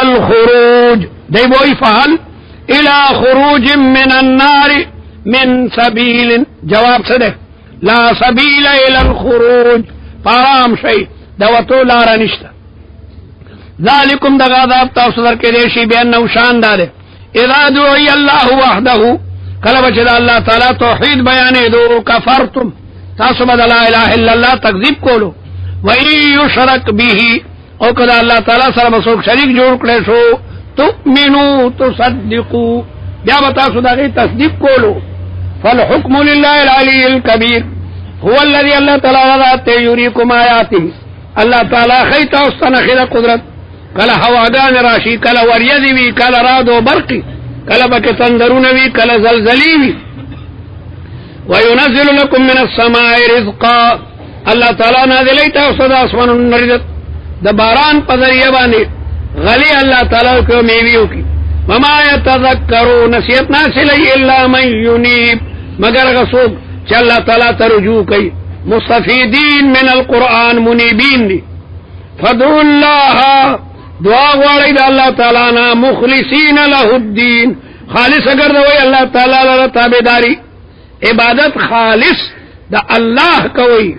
الى الخروج دی وہی فهل الى خروج من النار من سبیل جواب سے دے لا سبیل الى الخروج پارام شئی دوتو لارا نشتا ذالکم دغا عذاب تاسو در کے دیشی بینو شاندار اذا دعی اللہ وحدہ کلب چدا اللہ تعالی توحید بیانے دو کفرتم تاسو بدا لا الہ الا اللہ تکذیب کولو وَإِن يُشْرَكْ بِهِ او کدا اللہ تعالی سره مسوک شریک جوړ کړي شو تؤمنوا تصدقوا بیا بتاسو دغه تصدیق کولو فالحكم لله العلي الكبير هو الذي الله تعالی ذات يريكم آياته الله تعالی خیتا استنخذ قدرت کله هواګان راشي کله وریځي وی کله رعد او برق کله بک تندرون وی کله زلزلې وی وينزل لكم من السماء رزقا الله تعالی نازلې تاسو د اسمانونو رزق د باران په ذریعہ باندې غلی الله تعالی کو میویو کی وما يتذكروا نسیت ناسل الا من ينيب مگر غسوق چې الله تعالی ته رجوع کوي مستفیدین من القرآن منیبین دی فدعوا الله دعا غواړئ د الله تعالی نه مخلصین له الدین خالص اگر دوی الله تعالی لپاره تابعداري عبادت خالص د الله کوي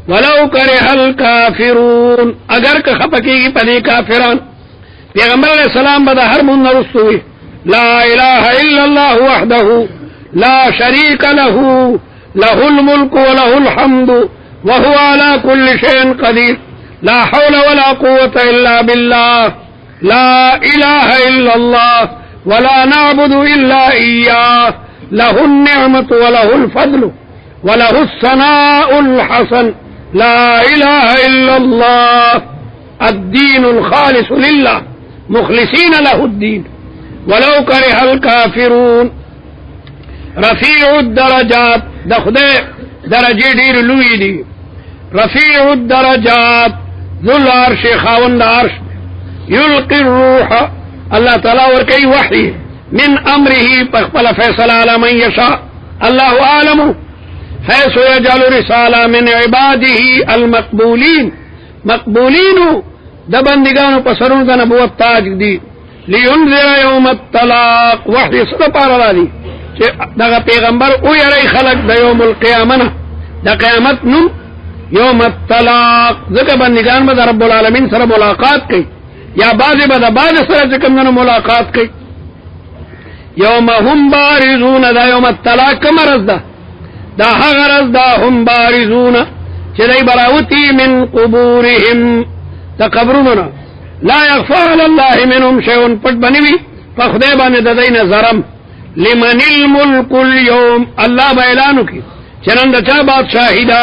ولو کرہ الکافرون اگر که خپکیږي پدې کافران پیغمبر علیہ السلام بدا هر من رسوي لا اله الا الله وحده لا شريك له له الملك وله الحمد وهو على كل شيء قدير لا حول ولا قوة الا بالله لا اله الا الله ولا نعبد الا اياه له النعمة وله الفضل وله الثناء الحسن لا اله الا الله الدين الخالص لله مخلصين له الدين ولو كره الكافرون رفيع الدرجات دخده درجه دیر لوی دی رفيع الدرجات ذو العرش خاوند عرش يلقي الروح الله تعالى ورکی وحی من امره پخپل فیصل على من يشاء الله عالم حيث يجعل رسالة من عباده المقبولين مقبولين د بندگانو پسرون د نبوت تاج دی لينذر يوم الطلاق وحي صد پار را دی چې دغه پیغمبر او یری خلق د یوم القیامه د قیامت نوم یوم الطلاق ځکه بندگان به رب العالمین سره ملاقات کوي یا بعضی به د بعض سره کوم ملاقات کوي یوم هم بارزون د یوم الطلاق مرز ده دا هغرز دا هم بارزون چې دای براوتی من قبورهم تقبرون لا يخفى على الله منهم شيء پټ بنوي په خدای باندې د دین زرم لمن الملك اليوم الله اعلان کوي چنن د چا بادشاہی دا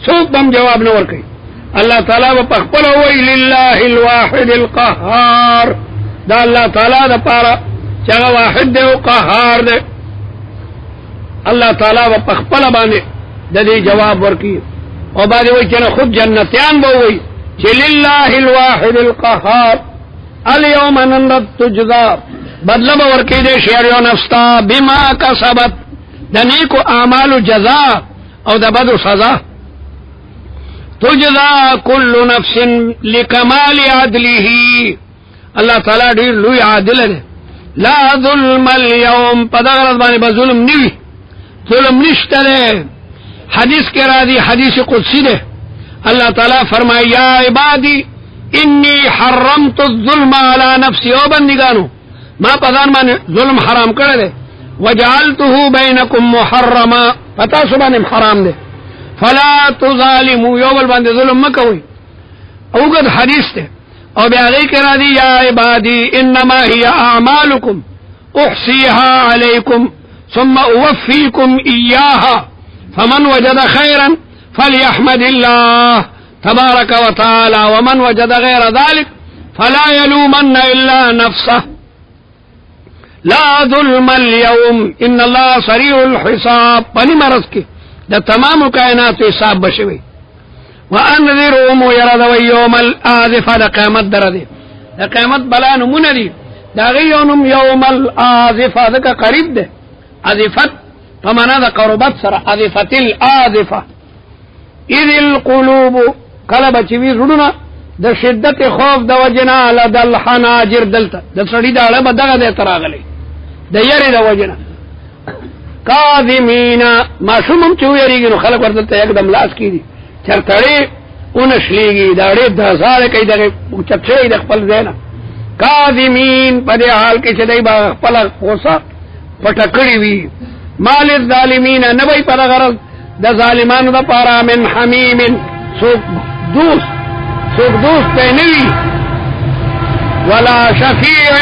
څوک بم جواب نه ورکړي الله تعالی په خپل وی لله الواحد القهار دا الله تعالی د پاره چې واحد او قهار دی الله تعالی په خپل باندې د دې جواب ورکړي او باندې وی چې خود جنتیان به وي چې لله الواحد القهار اليوم ننت تجزا بدل به ورکې دې شریو نفستا بما کسبت د نیکو اعمالو جزاء او د بدو سزا تجزا كل نفس لكمال عدله الله تعالی ډیر لوی عادل دی لا ظلم اليوم پدغرض باندې ظلم نیوی ظلم نشته حدیث کې را دي حدیث قدسی ده الله تعالی فرمایا یا عبادی انی حرمت الظلم على نفسی او بندگانو ما پدان باندې ظلم حرام کړی دی وجعلته بینکم محرما پتا سبحانه حرام دی فلا تظالموا یو بل باندې ظلم مکوئ اوګد حدیث ده او بیا غي کرا دی یا عبادی انما هي اعمالکم احصیها علیکم ثم اوفیکم ایاها فمن وجد خيرا فليحمد الله تبارك وتعالى ومن وجد غير ذلك فلا يلومن إلا نفسه لا ظلم اليوم ان الله سريع الحساب پنی مرض کې د تمام کائنات حساب بشوي وانذرهم يرد يوم الآذفة د قیامت درده د قیامت بلا نمونه دي دا غيونم يوم الآذفة دک قریب ده آذفت فمانا دا قربت سر آذفت الآذفة اذ القلوب قلب چوی زڑنا د شدت خوف د وجنا لدل حناجر دلته د سړی دا اړه بدغه د تراغلی د یری د وجنا کاظمینا ما شومم چې یریږي نو خلک ورته یکدم لاس کیږي چرتړي اونشلیږي دا ډېر د زړه کوي دغه چپچړې د خپل ځای کاظمین په دې حال کې چې دای با خپل غوسه پټکړی وي مال الظالمین نه وي پر غرض د ظالمانو د پاره من حمیم سوق دوست نه وي ولا شفیع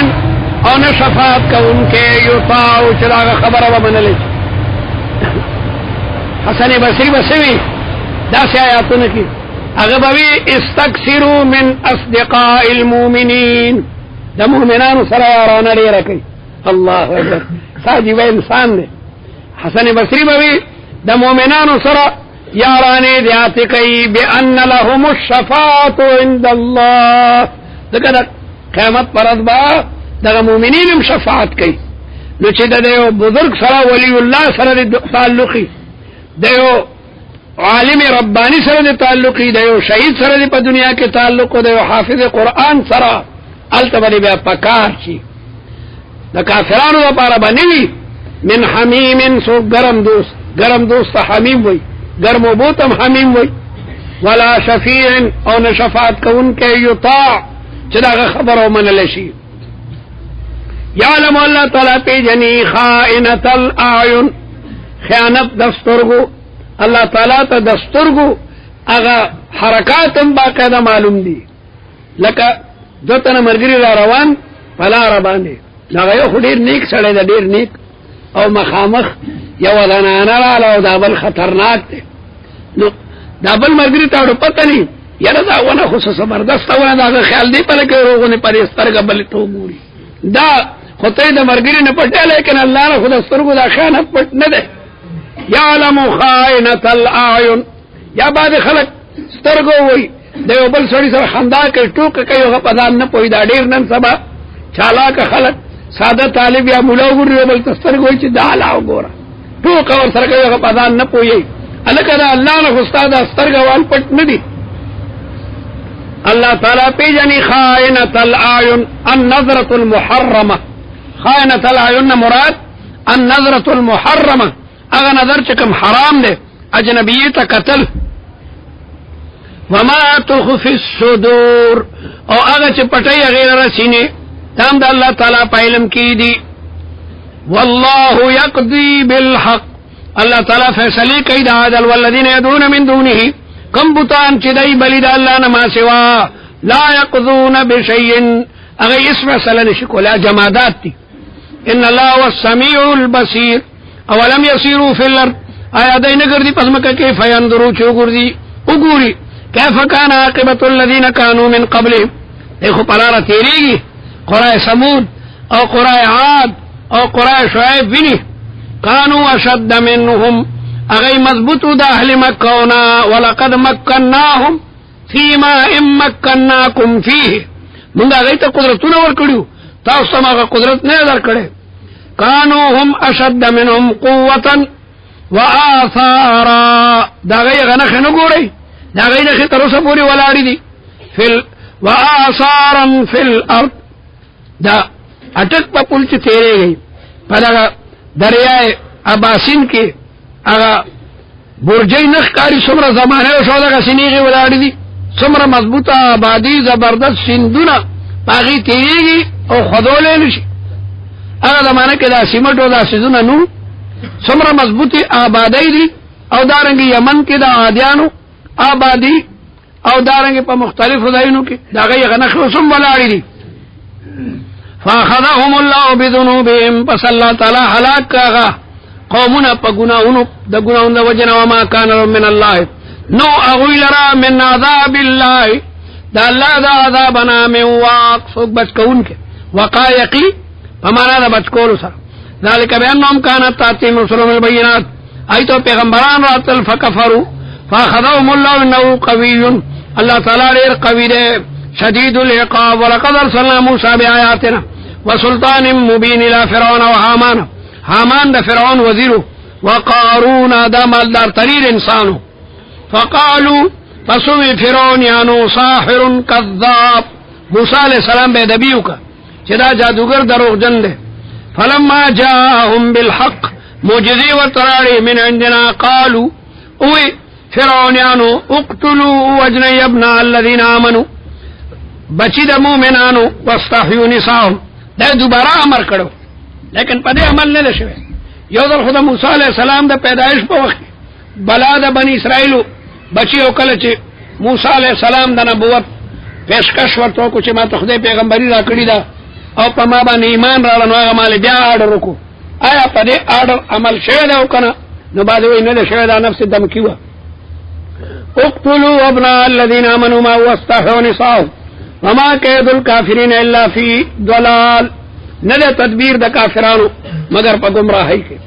او نه شفاعت کوونکې یطاع چې دا خبره ومنل حسن بصری بسوی دا سي آیاتونه کې هغه به استکثروا من اصدقاء المؤمنین د مؤمنانو سره یارانه ډیره کوي الله اکبر ساجي به انسان دی حسن بصری به د مؤمنانو سره یارانه ذات کوي بان لهم الشفاعه عند الله دغه قیامت پرد با د مؤمنینم شفاعت کوي نو چې د یو بزرگ سره ولی الله سره تعلقي د یو عالم ربانی سره تعلقي د یو شهید سره په دنیا کې تعلق د یو حافظ قرآن سره التبری بیا پکار شي د کافرانو لپاره باندې من حمیم سو گرم دوست حمیم وي گرم بوتم حمیم وي ولا شفیع او نشفاعت کون کې یطاع چې دا خبرو منل شي یعلم الله تعالی په جنی خائنۃ الاعین خیانت دستورغو الله تعالی ته دستورغو هغه حرکاتم باقاعده معلوم دي لکه دتن مرګری را روان فلا ربانه دا یو خډیر نیک سره دا ډیر نیک او مخامخ یو ودانانه را او دا بل خطرناک دی نو دا بل مرګری ته پته نه یره دا ونه خو زبردست ونه دا خیال دی په لکه روغونه پرې سترګه بل ته ګوري دا خدای د مرګری نه پټه لیکن الله نه خدای سترګو دا خیانت پټ نه ده یعلم خائنۃ الاعین یا بعد خلق سترګو وای د یو بل سړي سره خندا کوي ټوک کوي هغه پدان نه پوي دا ډیر نن سبا چالاک خلق ساده طالب یا مولا ګوري بل سترګو چې دا لا وګوره ټوک اور سره کوي هغه پدان نه پوي الکه دا الله نه استاد سترګوال پټ نه دي الله تعالی پیجنی خائنۃ الاعین النظرۃ المحرمه خائنۃ الاعین مراد النظرۃ المحرمه اغه نظر چې کوم حرام دی اجنبی ته قتل وما تخفي الصدور او هغه چې پټي غیر رسینه تام د الله تعالی په علم کې دي والله يقضي بالحق الله تعالی فیصله کوي د عدل والذین يدعون من دونه کم بوتان چې دای بلی د الله نه ما سوا لا يقضون بشيء هغه اسم فیصله نشي کولای جمادات دي ان الله هو السميع البصير اولم يسيروا في الارض آیا دای نه ګرځي پسمکه کې فینظروا چوغورځي وګوري كيف كان عاقبة الذين كانوا من قبلهم اخو پلارا تیریگی قرآن سمود او قرآن عاد او قرآن شعیب بنی كانوا اشد منهم اغی مضبوطو دا اهل مکونا ولقد مکناهم فيما ام مکناکم فيه منگا اغی تا قدرتونا ورکڑیو تاوستا ماغا قدرت نیدر کڑے كانوا هم اشد منهم قوة وآثارا دا اغی غنخ نگوری دا غیر خطر اوسه پوری ولاړی دي فل واثارا فی الارض دا اٹک په پل چې تیرېږي په دا دریای اباسین کې هغه برجې نخکاری څومره زمانه شو دا سینېږي ولاړی دي څومره مضبوطه آبادی زبردست سیندونه باغی تیرېږي او خدولې نشي هغه زمانه کې دا سیمټو دا سيزونه نو څومره مضبوطه آبادی دي او دارنګ یمن کې دا عادیانو آبادی او دارنګ په مختلفو ځایونو کې دا غي غنخو سم ولاړی دي فاخذهم الله بذنوبهم پس الله تعالی هلاک کاغه قومنا په ګناونو د ګناونو د وجنه وما كان من الله نو اغویلرا من عذاب الله دا الله دا عذابنا من واقف بچکون کې وقایقی فمانا دا بچکولو سره ذلك بانهم كانت تاتيهم رسلهم البينات ایتو پیغمبران راتل فکفروا فاخذهم الله انه قوي الله تعالی ډیر قوي دی شدید العقاب ولقد ارسلنا موسى بآياتنا وسلطان مبين الى فرعون وهامان هامان د فرعون وزیرو وقارون د مالدار تریر انسانو فقالوا پسوی فرعونیانو ساحر کذاب، موسیٰ علیہ السلام بے دبیو کا چدا جادوگر دروغ جن دے. فلما جاءهم بالحق موجزی و تراری من عندنا قالوا اوی فرعونیانو اقتلوا وجنی ابنا الذین آمنوا بچی دا مومنانو واستحیوا نساهم. دا دوبارہ امر کرو لیکن پدے عمل نہ شوے. یو ذل خدا موسیٰ علیہ السلام دا پیدائش پا وقت بلا دا بنی اسرائیلو بچی او کل چے موسیٰ علیہ السلام دا نبوت پیشکش ورتو کو چے ما تخدے پیغمبری را کری دا او پا ما بانی ایمان را لنو آگا مالی بیا آرڈر رکو. آیا پا دے آرڈر عمل شوید او کنا؟ نو بعد وی ندے شوید نفس دم کیوا. اقتلوا ابناء الذین آمنوا ما واستحیوا نساهم وما کید الکافرین الا فی ضلال. ندے تدبیر دا کافرانو مگر پا گمراہی کے.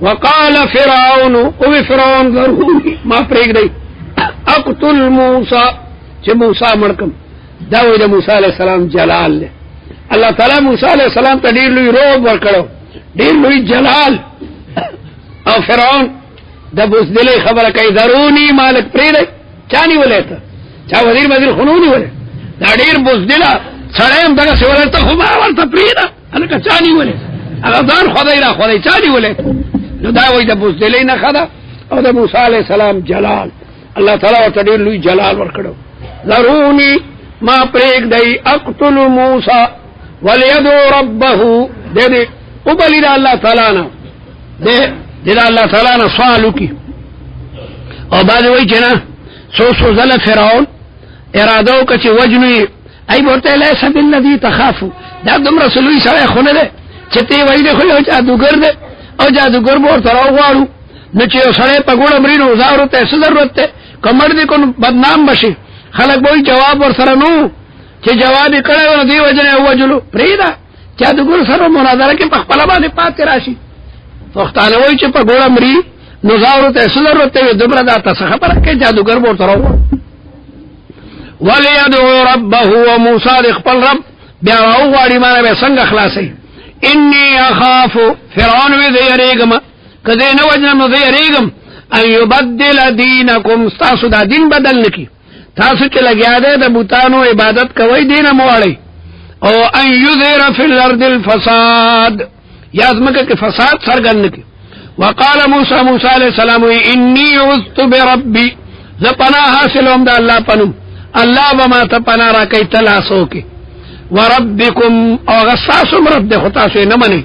وقال فرعون اوی فرعون ضروري ما پریگ دی اقتل موسیٰ چه موسیٰ مرکم. داوی دا موسیٰ علیہ السلام جلال لے. اللہ تعالی موسیٰ علیہ السلام تا دیر لوی روب ورکڑو دیر لوی جلال. او فرعون دا بزدلی خبر کئی ضرونی مالک پریدے چانی ولی تا چا وزیر وزیر خنونی ولی دا دیر بزدلا سڑیم دگا سی ولی تا خما ورطا پریدہ الکا چانی ولی اگر دان خدای را خدای چانی ولی نو داوی دا بزدلی نخدا او دا موسیٰ علیہ السلام جلال. اللہ تعالی ورطا دیر لوی جلال ورکڑو. ضرونی ما پریگ دی اقتل موسیٰ ولیدو ربہو دے دے ابلی دا اللہ تعالی نا دے دا اللہ تعالی نا سوالو کی. اور بعد وہی چنا سو ظل فرعون ارادو کچی وجنوی ای بورتے لیسا باللذی تخافو دا دم رسولوی سرائی خونے دے چھتے وہی دے خوئی جادوگر دے او جادوگر بورتا راو غوارو نچے سرائی پا گوڑا مرینو زارو تے صدرت تے کمر دے کن بدنام بشی خلق بوئی جواب ورسرنو چه جوابی کڑے ورہ دی وجنے وجلو پریدا جادوگر سر مناظرہ کے پخپلا باندے پاتے راشی فختانوی چه پا گوڑا مری نزاورو تے صدرت تے دبرا داتا سخبر کے جادوگر بورتا راو وَلِيَدْعُ رَبَّهُ وَمُوسَى لِخْپَلْ رب بیاو غاڑی مانا بے سنگ اخلاصی. انی اخافو فرعون وی دی اریگم کدے نوجنم دی اریگم ان یبدل دینکم ستاسو دا دین بدل نکی تاسو چلا گیا دے دا بوتانو عبادت کوئی دین موڑی او ان یظہر فی الارض الفساد یازمکہ کہ فساد سرگن نکی. وقال موسیٰ موسیٰ علیہ السلام انی عذت بربی زپنا حاصلهم دا اللہ پنم اللہ بما تپنا را کئی تلاسو کی. وربکم او غصاصم رب دے خطاسو نمانی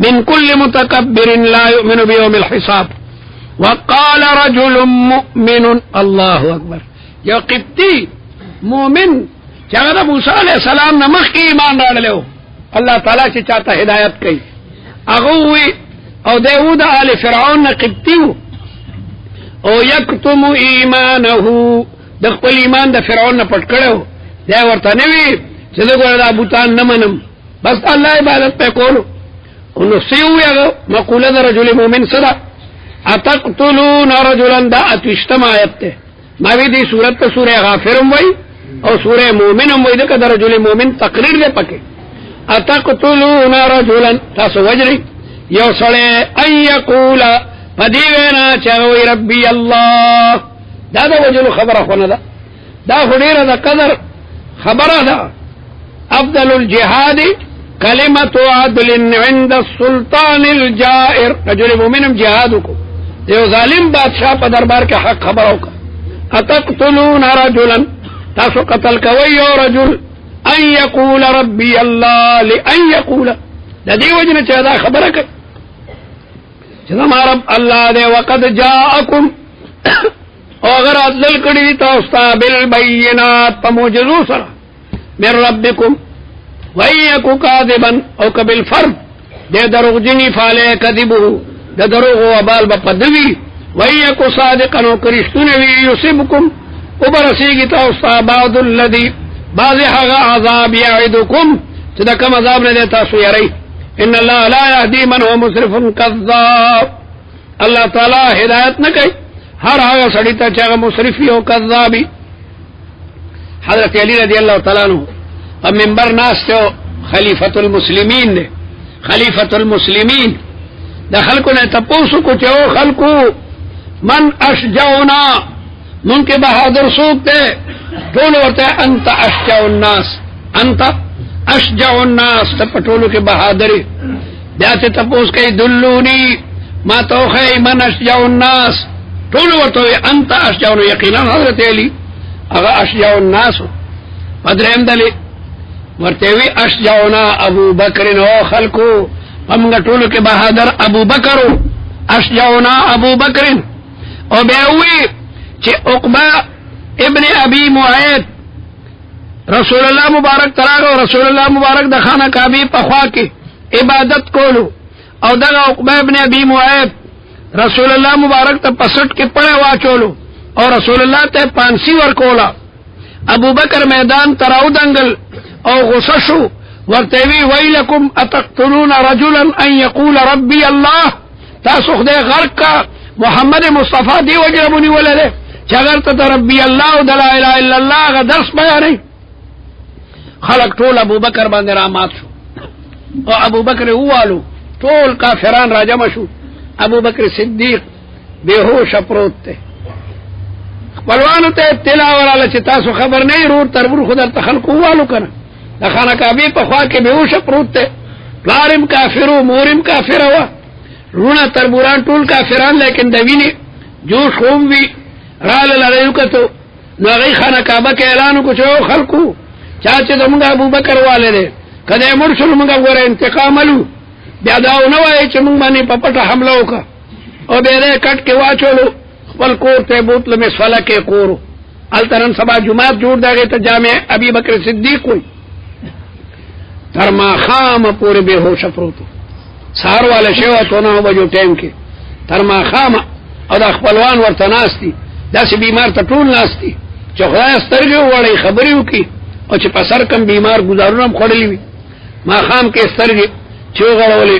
من کل متکبر لا یؤمن بیوم الحساب. وقال رجل مؤمن اللہ اکبر یو قبطی مومن چاہتا موسیٰ علیہ السلام نمخ کی ایمان راڑ لے ہو اللہ تعالیٰ سے چاہتا ہدایت کئی اغوی او دیود آل فرعون نا قبطی ہو او یکتم ایمانہو دخپل ایمان دا فرعون نا پٹکڑے ہو دے ورطا نوی چیزے کو دا بوتان نمنم بس اللہ عبادت پہ کولو انہو سیوی اگو مقولہ دا رجل مومن صدا اتقتلون رجلا دا اتوشتم آیت تے ماوی دی سورت پہ سورہ غافرم وی اور سورہ مومنم وی دکا دا رجل مومن تقریر دے پکے. اتقتلون رجلا تاسو وجری یو سڑے ان یقولا پدیوینا چاوی ربی اللہ دا دا وجلو خبر خونا دا خدیر دا قدر خبر دا افضل الجہاد کلمت عدل عند السلطان الجائر رجل مومنم جہادو کو دیو ظالم بادشاہ پا دربار کے حق خبروں کا. اتقتلون رجلا تاسو قتل کوئی رجل ان یقول ربی اللہ لئن یقول دا دی وجن چاہدا خبر کر چاہدا ما رب اللہ دے وقد جاءکم اگر ادلل کری توستا بالبینات پا موجزو سرا من ربکم ویکو کاذبا او کبل فرد دے دروغ جنی فالے کذبو دا دروغ و بال با پدوی ویکو صادقا او کرشتنوی یصبکم ابرسیگی توستا بعض اللذی بعضی حقا عذاب یعدکم چدا کم عذاب نے دیتا سو یری ان اللہ لا یهدی من هو مسرف کذاب. اللہ تعالی ہدایت نہ کئی ہر آگا سڑیتا چاگا مصرفی ہو کذابی. حضرت علی رضی اللہ تعالیٰ عنہ اب منبر ناس تے خلیفت المسلمین دے خلیفت المسلمین دا خلقو نے تپوسو کو چاہو خلقو من اشجعنا من کے بہادر سوک دے ٹولو ورتے انت اشجع الناس انت اشجع الناس تپٹولو کے بہادری دیاتے تپوس کئی دلونی ما توخی من اشجع الناس ٹولو ورتے انت اشجع الناس یقینا حضرت علی اگا اشجع الناس پدرہم دلی ورتےوی اشجعنا ابو بکر او خلقو امگا ٹولو کے بہادر ابو بکر اشجعنا ابو بکر او بیوی چی عقبہ ابن ابی معید رسول اللہ مبارک تراغو رسول اللہ مبارک دخانا کعبی پخوا کی عبادت کولو او دغا عقبہ ابن ابی معید رسول اللہ مبارک تا پسٹ کے پڑے واچولو اور رسول اللہ تے پانسی ورکولا ابو بکر میدان تراؤ دنگل او غصشو ورتوی ویلکم اتقتلون رجلا ان یقول ربی اللہ تاسو خدای غرق کا محمد مصطفیٰ دی وجربونی ولدے چگرت تا ربی اللہ دا لا الہ الا اللہ غا درس بیانی خلق طول ابو بکر باندے رامات شو او ابو بکر اوالو طول کافران راجم شو ابو بکر صدیق بے ہوش اپروت تے پلوانو تے اطلاع ورالا چی تاسو خبر نہیں رور تربور خودر تخلق اوالو کنا دخانا کعبی پخوا کے بے ہوش اپروت تے پلارم کافرو مورم کافر ہوا رونا تربوران طول کافران لیکن دوینی جوش خوم بھی رال لڑیو کتو نو اغی خانہ کعبہ کے اعلانو کچھ او خلقو چاچے تو منگا ابو بکر والے دے کدے مرسل منگا گورے انتقام علو بیاداو نوائی چے منگ بانی پپٹا حملو کا او بیدے کٹ کے واچولو خپل کور تے بوتل میں سوالا کے کورو الترن سبا جماعت جوڑ دا گئی تا جامع ابی بکر صدیق ہوئی ترما خام پورے بے ہوش پروتو سار والے شیوہ تو نہ بجو ٹیم کے ترما خام او دا خپلوان ورطا ناستی دا سی بیمار تا طول ناستی چو خدای استرگیو وڑی خبریو کی او چی پسر کم بیمار گزارونم خوڑلیوی ما خام کے استرگی چو غڑولی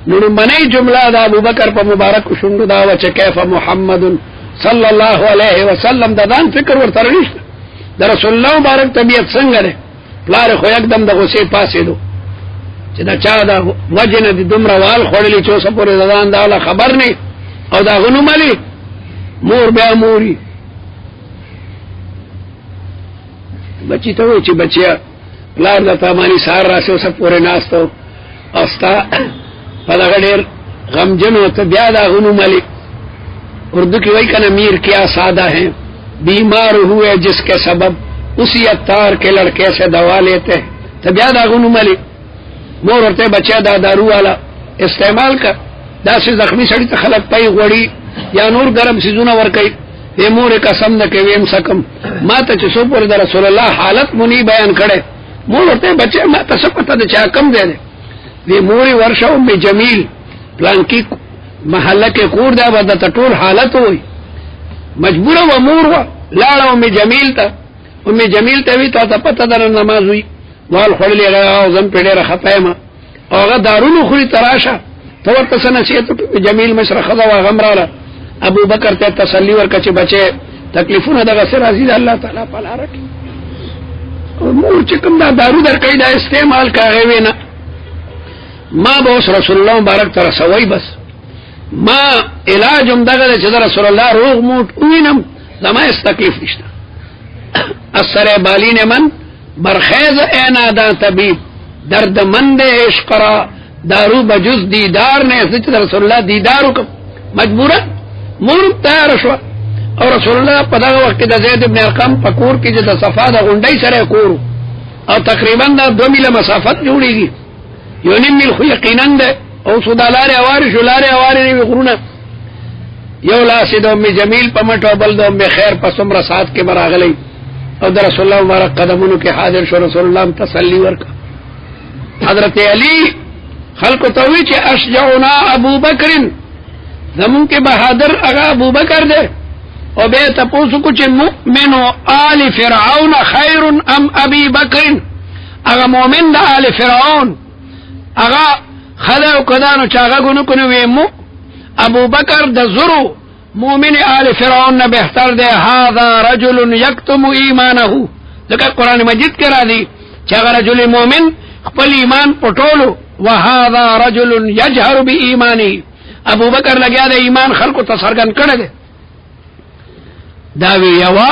نونم بنی جملہ دا ابو بکر پا مبارک شنڈو داوا چی کیف محمد صلی اللہ علیہ وسلم دا دان فکر ورطا رنشتا دا رسول اللہ مبارک طبیعت سنگر ہے پلار خو یک دم دا غصے پاسے دو چی دا چا دا وجن دی دمروال خوڑلی چو سپوری دا دان دا خبر نہیں او دا غنو ملی مور بیا موری بچی تو چی بچیا پلار دا تامانی سار راسے سب پورے ناستو استا پدا غدیر غمجنو تو بیا دا غنو ملی اردو کی وئی کنا میر کیا سادہ ہیں بیمار ہوئے جس کے سبب اسی اتار کے لڑکے سے دوا لیتے تو بیا دا غنو ملی مور ورتے بچیا دا دارو والا استعمال کر دا سے زخمی سڑی تا خلق پای غوڑی یا نور گرم سیزونا ورکی اے مور قسم نہ کہ ویم سکم ما تا چسو پر دا رسول اللہ حالت منی بیان کڑے مور ورتے بچے ما تا سب پتا دا چاہ کم دے دے وی موری ورشا ام جمیل پلانکی محلہ کے کور دا با دا طول حالت ہوئی مجبورا و مور و لاڑا ام جمیل تا ام جمیل تا وی تا پتا دا نماز ہوئی وال خوڑلی گیا زم پیڑے رکھا پیما اور دارونو خوری تراشا تو ورطا سنسیتو جمیل مشر خضا و غمرالا ابو بکر تے تسلی ورکا چی بچے تکلیفون دا غصر عزیز اللہ تعالیٰ پالا رکھی اور مور چکم دا دارو در کئی دا استعمال کا غیوینا ما بوس رسول اللہ مبارک ترسوئی بس ما علاجم دا غده چی دا رسول اللہ روغ موت اوینم دا ما اس تکلیف نشتا اثر بالین من برخیز اینا دا طبیب درد مند عشق را دارو بجز دیدار نے اس نے رسول اللہ دیدارو کم مجبورا مورم تیار شوا اور رسول اللہ پدا وقت دا زید ابن ارقم پکور کی جدا صفا دا غنڈی سرے کورو اور تقریباً دا 2 میل مسافت جوڑی گی یو نیم میل خو یقیناً دے او سودا لارے اواری شو لارے اواری نیوی غرونا یو لاسی دا امی جمیل پمٹ و بل دا امی خیر پسم رسات کے براغلی اور دا رسول اللہ مبارک قدمونو کے حاضر شو رسول اللہ تسلی ورکا حضرت علی خلق توی چی اشجعنا ابو بکرن زمون کے بہادر اگا ابو بکر دے او بے تپوسو کچھ مؤمن آل فرعون خیر ام ابی بکرن اگا مومن دا آل فرعون اگا خدا و کدانو چاگا گنو کنو ویمو ابو بکر دا ذرو مومن آل فرعون نا بہتر دے هذا رجل یکتم ایمانہو لیکن قرآن مجید کرا دی چاگا رجل مومن خپل ایمان پٹولو وهذا رجل يجهر بإيمانه ابو بکر لگیا دے ایمان خلق تصرگن کڑ دے داوی یوا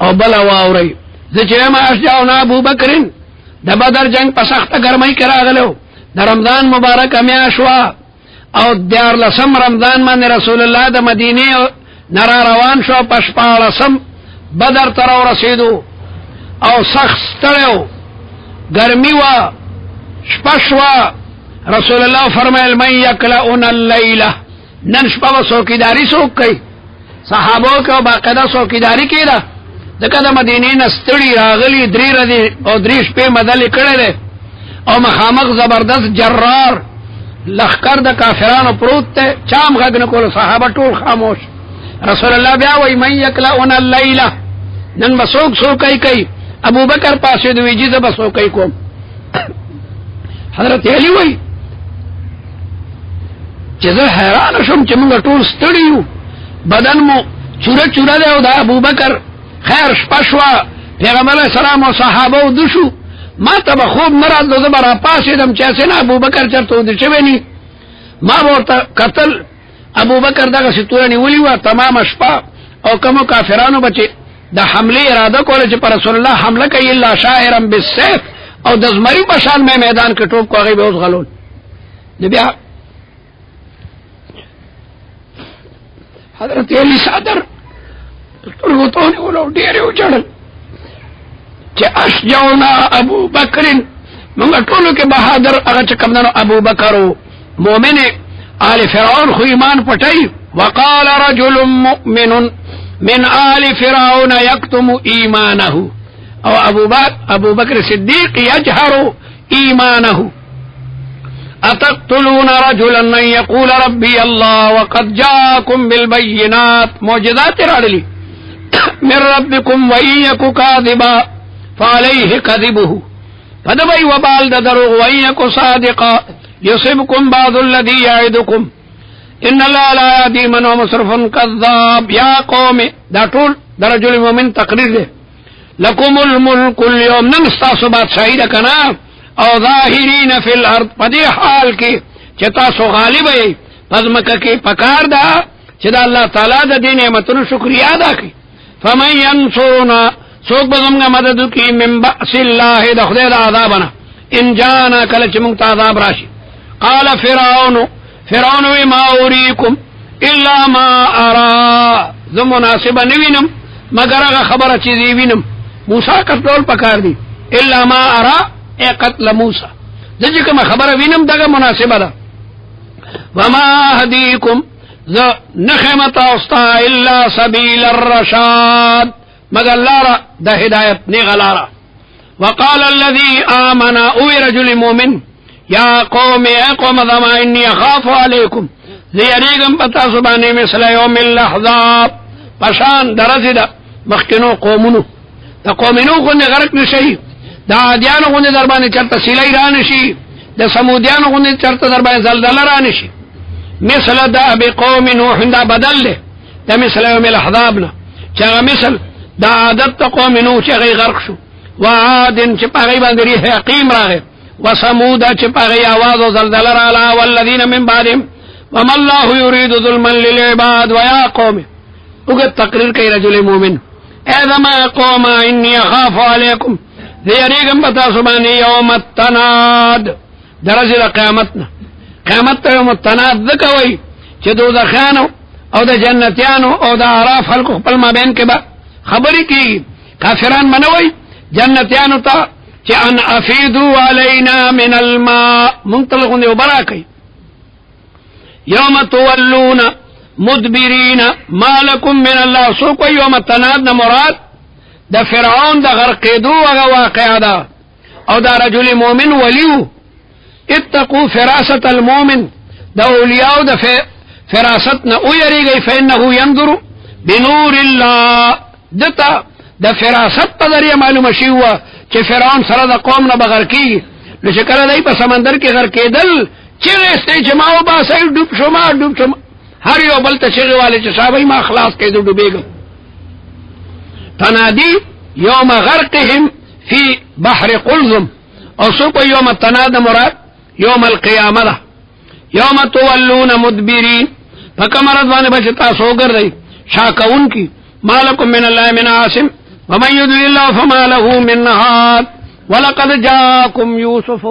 او بل واوري ځکه ما اشجعنا ابو بکر د بدر جنگ په سخته ګرمۍ کې راغلو د رمضان مبارک میاشوا او دیار لسم رمضان باندې رسول الله د مدینه نرا روان شو پشپاړسم بدر تر ورسېدو او سخت ستړیو ګرمي وا شپشوا رسول الله فرمایل من یکلؤن الليله نن شپه څوکیداری څوک کوي صحابو کو باقاعده څوکیداری کړه ځکه د مدینې نه ستړي راغلي درې ورځې او درې شپې مدلې کړې او مخامخ زبردست جرار لخر د کافرانو پروت ته چام غږ نه کول صحابه ټول خاموش رسول الله بیا وای من یکلؤن الليله نن مسوک سوکای کوي ابو بکر پاسې دوی جزه بسوکای کوم حضرت علی وای چې زه حیران شوم چې موږ ټول ستړي یو بدن مو چوره چوره دی او د ابو بکر خیر شپشوا پیغمبر اسلام او صحابه او دشو ما ته به خوب مراد د زبر پاسېدم چې اسنه ابو بکر چرته د چوي ما ورته قتل ابو بکر دغه ستورنی ولي وا تمام شپه او کوم کافرانو بچي د حمله اراده کوله چې پر رسول الله حمله کوي الا شاعرا بالسيف او د زمری په شان مې میدان کې ټوپ کوي به اوس غلول نبي حضرت علی صدر ټولونه ولو ډیرو چړل چې اشجعنا ابو بکر موږ ټولو کې بهادر هغه چې کوم نو ابو بکر مؤمن آل فرعون خو ایمان پټي وقال رجل مؤمن من آل فرعون يكتم ایمانه او ابو بکر صدیق يجهر ایمانه اتقتلون رجلا ان يقول ربي الله وقد جاءكم بالبينات معجزات راړلي من ربكم وإن يك كاذبا فعليه كذبه فدبي وبال دروغ وإن يك صادقا يصبكم بعض الذي يعدكم ان الله لا يهدي من هو مسرف كذاب يا قوم دا ټول درجل مومن تقریر ده لكم الملك اليوم نستاسو بادشاہی ده کنا او ظاهرین فی الارض پدې حال کې چې تاسو غالب یې پزمکه کې پکار ده چې د الله تعالی د دې نعمتونو شکریا ادا کړئ فمن ينصرنا سوک بزمگا مددو کی من بأس اللہ دا خدای دا عذابنا ان جانا کل چمونگ عذاب راشی قال فرعون ما اوریکم الا ما ارا زم مناسبہ نوینم مگر اگا خبر چیزی وینم موسیٰ قتلول پکار دی الا ما ارا اے قتل موسیٰ دجکم خبر وینم دگا مناسبہ دا وما اهدیکم نخمت اوستا الا سبیل الرشاد مگر لارا دا ہدایت نیغا لارا وقال الذي آمن اوی رجل مومن یا قوم اے قوم ذما انی اخاف علیکم زیریگم پتا سبانی مثل یوم الاحزاب پشان درزی دا مخکنو قومنو دا قومنو خونده غرق نشی دا عادیانو خونده دربانی چرتا سیلی رانشی دا سمودیانو خونده چرتا دربانی زلدل رانشی مثل دا بقوم نوح دا بدل ده دا مثل یوم الاحزابنا چاگا مثل دا عادت تا قوم نوح چاگی غرق شو وعادن چه پاگی باندی ریح عقیم راگه وسمودا چه پاگی آواز و زلدل رالا والذین من بعدهم وما الله يريد ظلما للعباد ويا قوم اگت تقریر کئی رجل مومن ایدما قوم انی اخاف علیکم دیریگم بتا سبانی یوم التناد درجل قیامتنا قیامت تا یوم التناد ذکوئی چه دوزخیانو او دا جنتیانو او دا عراف خلقو خپل ما بین کے با خبری کی کافران منوئی جنتیانو تا چه ان افیدو علینا من الماء منطلقون دیو برا کئی یوم تولون مدبرین ما لکم من اللہ سوکو یوم التناد مراد دا فرعون دا غرقیدو اگا واقع دا او دا رجل مومن ولیو اتقو فراست المومن دا اولیاء دا فراستنا او یریگئی فإنه ينظر بنور اللہ دتا دا فراست پا ذریعہ معلوم شیوا چه فرعون سر دا قومنا بغرقی نشکر دای پا سمندر کی غرقیدل چیغ استے چماو باسای ڈوب شما ہر یو بلتا چیغ والے چشابای ما خلاص کے دو ڈوبیگا تنادی یوم غرقهم فی بحر قلزم اور سوکو یوم تناد مراد یوم القیامة دا یوم تولون مدبرین فکم رضوان بچتا سوگر دی شاکون کی ما لكم من الله من عاصم ومن يضلل الله فما له من هاد ولقد جاءكم يوسف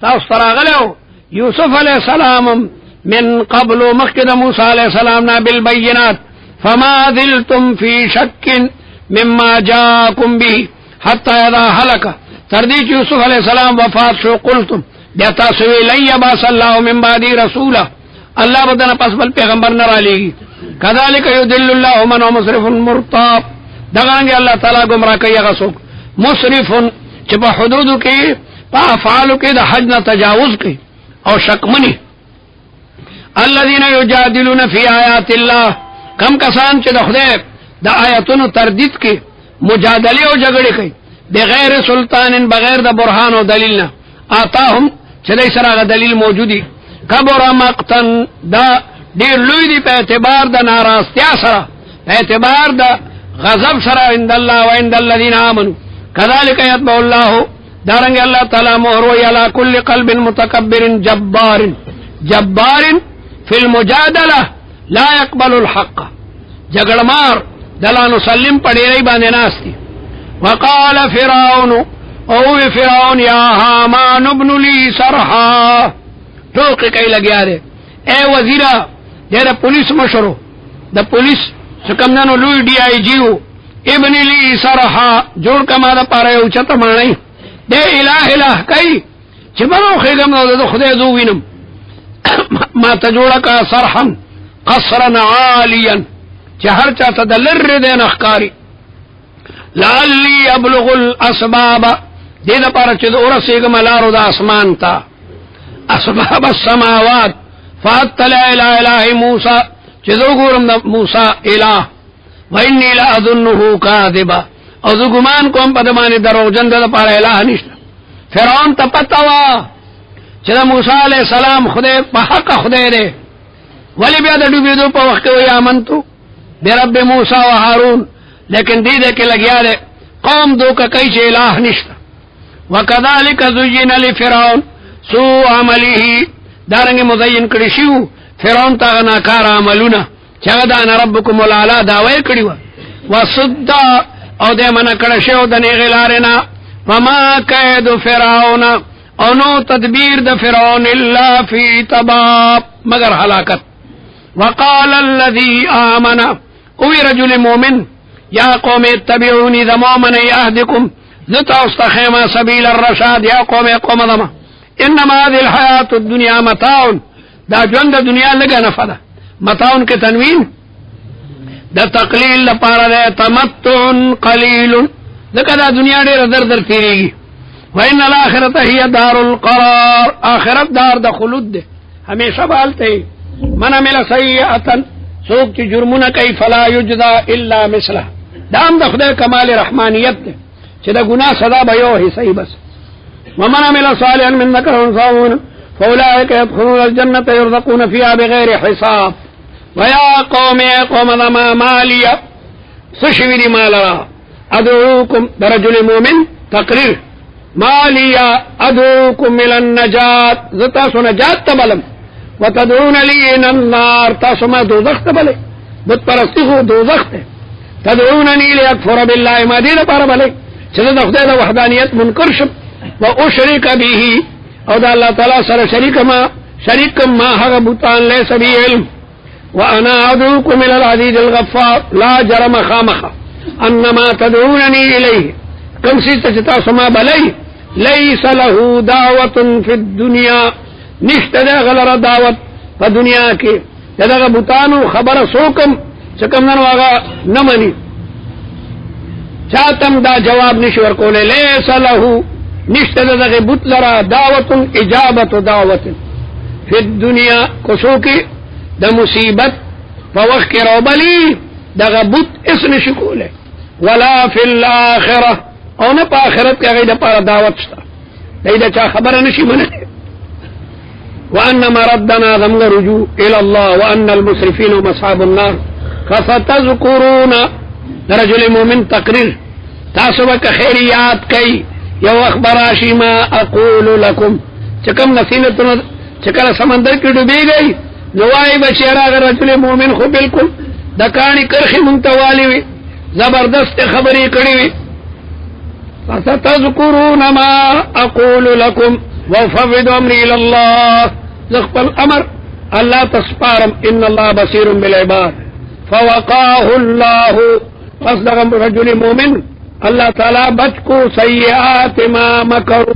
تاستراغلو يوسف عليه السلام من قبل مخکد موسى عليه السلام بالبينات فما زلتم في شك مما جاءكم به حتى اذا هلك تردیچ یوسف علیہ السلام وفات شو قلتم دیتا سوی لن یباس اللہ من بعدی رسولا اللہ بدنا پس بل پیغمبر نہ رالیگی کذالک یدل اللہ من مصرف مرتاب دغانگی اللہ تعالی گمراہ کئی غسوک مصرف چپا حدودو کی پا افعالو کی دا حج نہ تجاوز کی او شکمنی الذین یجادلون فی آیات اللہ کم کسان چی دا خدای دا آیتونو تردید کی مجادلی او جگڑی کی بغیر سلطان بغیر دا برهان و دلیلنا آتاهم چدی سراغ دلیل موجودی کبر مقتن دا دیر لوی دی پہ اعتبار دا ناراستیا سرا پہ اعتبار دا غضب سرا عند اللہ و عند الذین آمنوا کذالک یتبع اللہ دارنگ اللہ تعالی مہروی علی کل قلب متکبر جبار فی المجادلہ لا يقبل الحق جگڑمار دلا نسلم پڑی رئی باندے ناستی وقال فرعون او فرعون یا حامان ابن لی صرحا ٹوکی کئی لگیا دے اے وزیرہ دے دا پولیس مشرو دا پولیس سکمدنو لوی ڈی آئی جیو ابن لی صرحا جوڑ کما دا پارے اوچتا مانی دے الہ کئی چبنو خیگم دا خدای دو وینم ما تجوڑکا صرحا قصرا عالیا چہر چاہتا دا لر دے نخکاری لعلی ابلغ الاسباب دے دا پارا چید ارسیگم لارو دا اسمان تا اسباب السماوات فاتلع الہ الہ موسیٰ چیدو گورم دا موسیٰ الہ وانی لأظنہو کاذبا او دو گمان کو ہم پدمانی دروغ جن دا پارا الہ نشتا فرعون تا پتاوا چیدہ موسیٰ علیہ السلام خدے پا خدے دے ولی بیاد ڈوبی دو پا وقت وی آمنتو برب موسیٰ و ہارون لیکن دیدے کے لگیا دے قوم دو کا کئی چے الہ نشتا وکذالک زجین لفرعون سوء عملیہی دارنگی مزین کڑشیو فرعون تا غناکار عملونا چگدان ربکم العلا دعوی کڑیوا وصدا او دے منا کڑشیو دنی غلارنا وما قید فرعون او نو تدبیر دا فرعون اللہ فی تباب مگر حلاکت وقال الذي آمن اوی رجل مومن یا قوم اتبعونی ذمومن اهدکم زتا استخیما سبیل الرشاد یا قوم ذما انما هذه الحیاة الدنیا متاعن دا جون دا دنیا لگا نفدا متاعن کے تنوین دا تقلیل دا پارا دے تمتعن قلیل دکا دا دنیا دیر در در تیریگی وإن الآخرت ہی دار القرار آخرت دار دا خلود دے ہمیشہ بالتے من عمل سیئتا سوک چی جرمون کئی فلا یجزا الا مثلہ دام دا خدای کمال رحمانیت دے چی دا گناہ صدا بیو ہی صحیح بس ومن عمل صالحا من ذکر انثى فاولئک يدخلون الجنة يرزقون فيها بغیر حساب ویا قوم ذما مالیا سشویری مالرا ادعوکم برجل مومن تقریر مالیا ادعوکم من النجات زتا سو نجات تبلم وتدعون لی ان النار تاسو ما دوزخ تبلے بت پرستی خو دوزخ تے تدعوننی لیکفر باللہ ما دین پارا بلے چلے دا خدای دا وحدانیت منکر شب و اشرک بیہی او دا اللہ تعالی سر شریک ما حق بوتان لیس بی علم وانا ادعوکم العزیز الغفار لا جرم خامخ انما تدعوننی الیہ کم سیتا چتا سما بلے لیس له دعوت فی الدنیا نشت دے غلر دعوت پا دنیا کے دا بوتانو خبر سوکم چکم ننو آگا نمانی چاہتم دا جواب نشور کولے لیس لہو نشت دا بوت لرا دعوت اجابت دعوت فی الدنیا کسو کی دا مصیبت پا وقت کی روبلی دا بوت اس نشکولے ولا فی الاخرہ او نا پا آخرت کے غیر پارا دعوت شتا دا چا خبر نشی منے وأن مردنا ذنب رجوع إلى الله وأن المسرفين هم أصحاب النار فستذكرون رجل مؤمن تقرير تاسبك خيريات كي يو أخبراشي ما أقول لكم چکم نسینتنا چکل سمندر کی ڈوبی گئی نوائی بچیرا رجل مؤمن خو بالکل دکانی کرخی منتوالی وی زبردست خبری کړی وي. فستذكرون ما اقول لكم وافوض امري الى الله. زخپل امر الله تسپارم، ان الله بصير بالعباد. فوقاه الله، پس دغه رجل مومن اللہ تعالی بچ کو سیئات ما مکروا.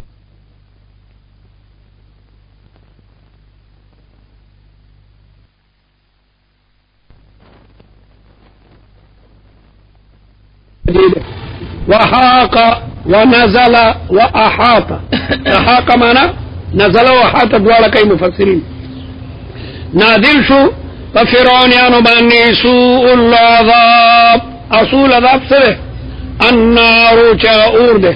وحاق ونزل واحاط. احاق معنی نزل واحاط دواړه کوي مفسرین. نازل شو په فرعونانو باندې سوء العذاب. اصول عذاب سره النار چا اور ده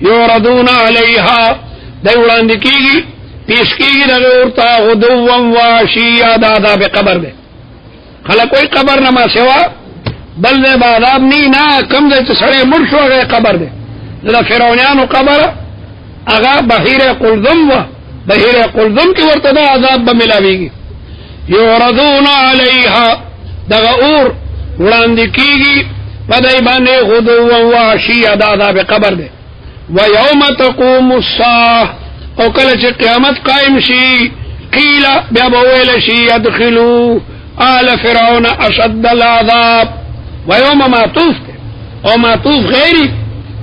یوردون علیها دی وړاندې کیږي پیش کیږي دغه اورتا غدوم واشیا د عذاب قبر ده. خلک کوئی قبر نه ما سوا بل نه عذاب نه کم ده چې سړی مړ شو هغه قبر ده. د فرعونانو قبر هغه بحیر قلزم و بحیر قلزم کې ورته د عذاب به ملاويږي. یوردون علیها دغه اور وړاندې کیږي پدای باندې غدو و عشیه د عذاب قبر ده. ويوم تقوم الساعه او کله چې قیامت قائم شي قیل بیا به ویل شي ادخلوا آل فرعون اشد العذاب. ويوم معطوف او معطوف غیری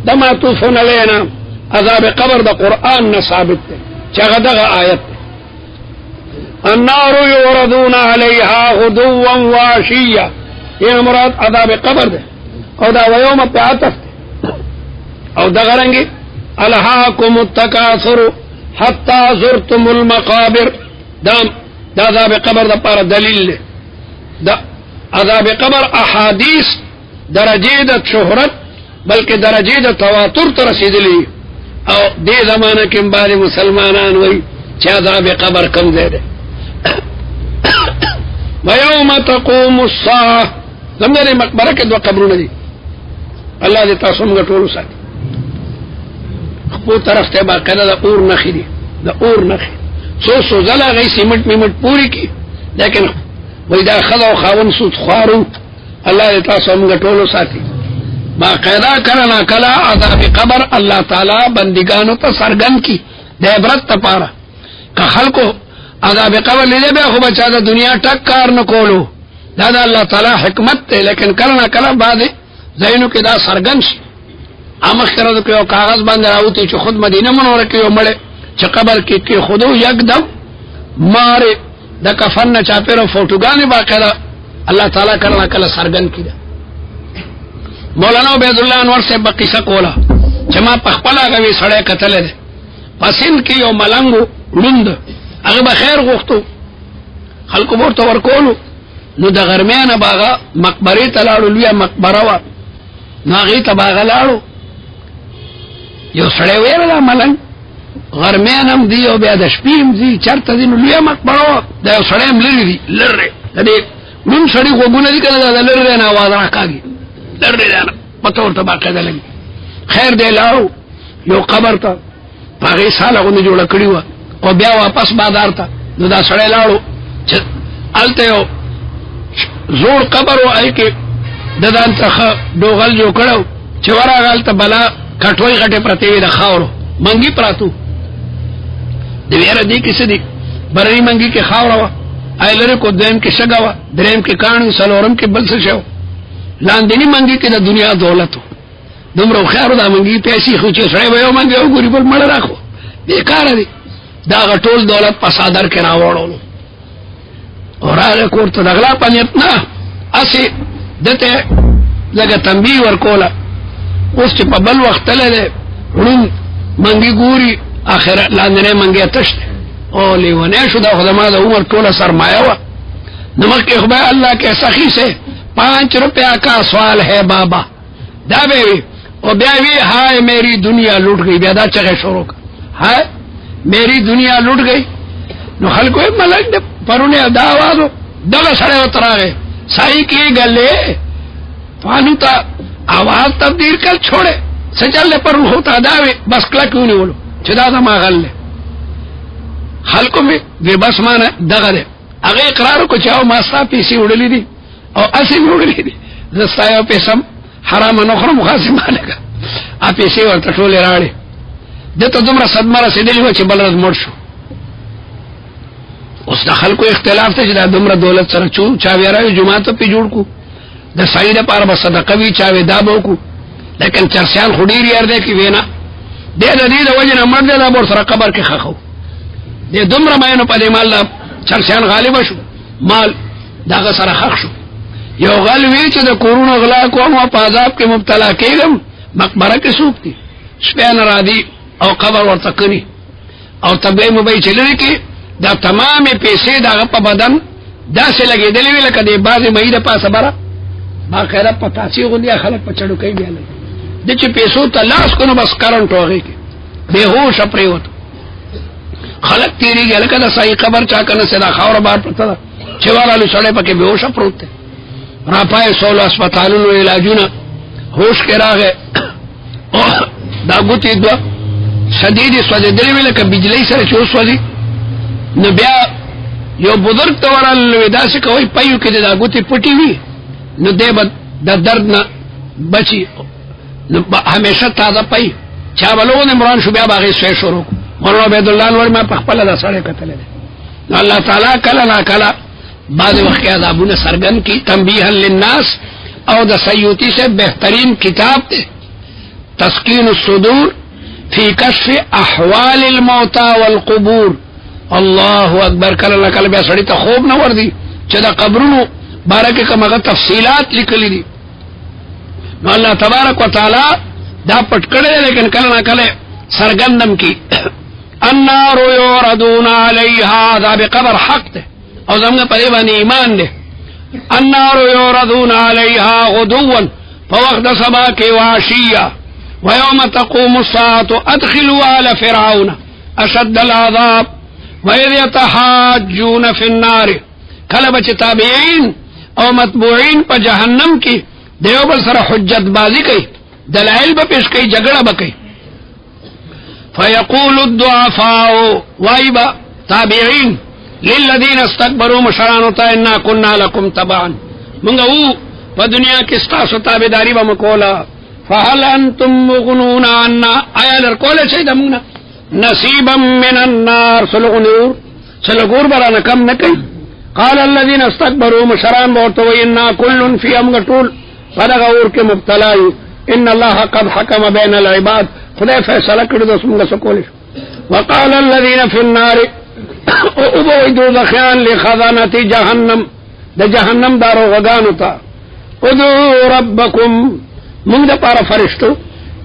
د معطوفون علینا عذاب قبر د قران نه ثابت ده چې هغه دغه آیت ده. النار يوردون عليها غدوا وعشيا یہ مراد عذاب قبر ده او دا ويوم په عطف او دا غرنګي الهاكم التكاثر حتى زرتم المقابر. دا عذاب قبر دا پر دلیل ده. دا عذاب قبر احادیث درجه د شهرت بلکې درجه د تواتر ته رسیدلی او دې زمانه کې بعض مسلمانان وایي چې عذاب قبر کم ده. ويوم تقوم الساعه زموږ مقبره کې دوه قبرونه دي. الله دې تاسو موږ ټول ساتي. خپل طرف ته باقاعده د اور نخې دي، د اور نخې سو زلا غي سیمټ میمټ پوری کی، لیکن وای دا خدا او خاون سود خوارو. الله دې تاسو موږ ټول ساتي. باقاعده کړه کلا عذاب قبر الله تعالی بندگانو ته سرګن کی د عبرت لپاره. که خلکو عذاب قبر لیدې به خو بچا د دنیا ټک کار نه کولو. دا د الله تعالی حکمت ته، لیکن کله کله بعد زینو کې دا سرګن شي. امخ کړه د یو کاغذ باندې راوتی چې خود مدینه منوره کې یو مړ چې قبر کې خودو یکدم ماره د کفن نه چاپیره فوټوګانې باقاعده الله تعالی کله کله سرګن کړي. مولانا عبید الله انور سے بقیسه کولا چې ما په خپل هغه سړی قتل دي پسین کې یو ملنګو لوند هغه به خیر غوښتو خلکو ورته ورکولو. نو د غرمانه باغه مقبره ته لاړو، لویه مقبره وا ناغي ته باغه لاړو. یو سړی ویل دا ملنګ غرمانم دی او بیا د شپیم دی چرته دی. نو لویه مقبره دا یو سړی هم لري دی لره د دې نن سړی وګونه دي کنه دا لره نه आवाज راکاږي لره نه پته ورته باقاعده لګي. خیر دی لاړو یو قبر ته هغه ساله غو جوړ کړی و او بیا واپس بازار ته. نو دا سړی لاړو چې الته یو زور قبر و آئی که ددان تخ دوغل جو کڑو چه وراغال تا بلا کٹوئی غٹے پرتیوی دا خاورو منگی پراتو دویر دی کسی دی برری منگی کے خاورو آئی لرے کو دیم کے شگاو دریم کے کانو سلورم کے بل سشو لاندینی منگی کے دا دنیا دولتو دمرو خیارو دا منگی پیسی خوچے سڑے ویو منگی او گوری بل مڑ راکو بیکار دی دا غټول دولت پسادر کے راوڑو اور آگے کورتا دغلا پانیت نا اسی دتے لگا تنبیه ورکولا اس چی پا بل وقت تلے دے رون منگی گوری آخر لاندنے منگی تشت او لیوانے شو دا خدما دا عمر تولا سرمایہ وا نمک کے خبای اللہ کے سخی سے 5 روپیہ کا سوال ہے بابا دا بیوی او بیوی ہائے میری دنیا لوٹ گئی بیادا چگے شروع کا ہائے میری دنیا لوٹ گئی. نو خلقو ملک دے پرونے دا آوازو دل سڑے اترا گئے سائی کی گلے فانو تا آواز تبدیل کر چھوڑے سچل لے پر ہوتا داوے بس کلا کیوں نہیں بولو چدا دا ما غل لے خلقو میں بے بس مانا دغا دے اگے اقرارو کو چاہو ماستا پیسی اڑلی دی او اسی میں اڑلی دی زستایو پیسم حرام نخرم خاصه مالګه اپې سی ورته ټوله راړي دته دومره صدمه رسیدلی و چې بل ورځ مړ شو. اوس د خلکو اختلاف ته چې دا دومره دولت سره چا ویراوي جماعت په جوړ کو د سایده پر بس صدقه وی چا وی دا بوکو لیکن چرسیان خډیر یار دې کې وینا دې د دې د وجه نه مرده دا بور سره قبر کې خخو دې دومره مینو په دې مال چرسیان غالب شو مال داغه سره خخ شو. یو غل وی چې د کورونو غلا کوم او په عذاب کې مبتلا کېږم مقبره کې سوقتي سپین را دي او قبر ورته کني او تبې مبي چلري کې دا تمامه پیسې داغه په بدن داسې لګېدلې وی لکه دې بازي مې د پاسه بره ما خیره پتا چې غوډیا خلک په چړو کوي بیا نه د چې پیسو ته لاس کو نو بس کرنٹ وږي کې به هوش پریوت خلک تیریږي لکه د صحیح قبر چا کنه سدا خاور بار پته چې والو سړې پکې به هوش پروت را پای سول هسپتالونو علاجونه هوش کې راغې دا ګوتې دوا شدید سوځېدلې وی لکه بجلی سره چې وسوځي نو بیا یو بزرگ ته ورال ودا څه کوي پيو کې دا ګوتې پټي وي نو دې د درد نه بچي نو همیشه تازه پي چا ولون عمران شو بیا باغې سوي شروع مولانا عبد الله ور ما په خپل د سړی کتل دي الله تعالی کله نا کله بعض وخت عذابونه سرګن کی تنبیها للناس او د سیوطی سے بهترین کتاب ده تسکین الصدور فی کشف احوال الموتى والقبور. الله اکبر کله کله بیا سړی ته خوب نه وردی چې دا قبرونو بارکه کومه تفصيلات لیکلې دي نو الله تبارک وتعالى دا پټ کړل لیکن کله نه کله سرګندم کی النار يوردون عليها ذا بقبر حق ده او زموږ په دې باندې ایمان ده. النار يوردون عليها غدوا فوقت سبا کې واشيا ويوم تقوم الساعه ادخلوا على فرعون اشد العذاب وَإِذْ يَتَحَاجُّونَ فِي النَّارِ کله بچ تابعین او متبوعین په جهنم کې دیو بل سره حجت بازی کوي دلائل به پیش کوي جګړه به کوي. فيقول الضعفاء وایبا تابعین للذین استكبروا مشرانو ته انا كنا لكم تبعا موږ وو په دنیا کې ستاسو تابعداري به مکولا فهل انتم مغنون عنا آیا لر کوله شي دمونه نصيبا من النار سلغور برانا کم نکي. قال الذين استكبروا مشران بورتو إنا كل في أمغطول فدغور کے مبتلائی ان الله قد حكم بين العباد خدای فیصله کړو د څنګه سکول. وقال الذين في النار ابو ذخيان لخزانه جهنم د جهنم دارو غدانو تا ادعوا ربكم من د پاره فرشتو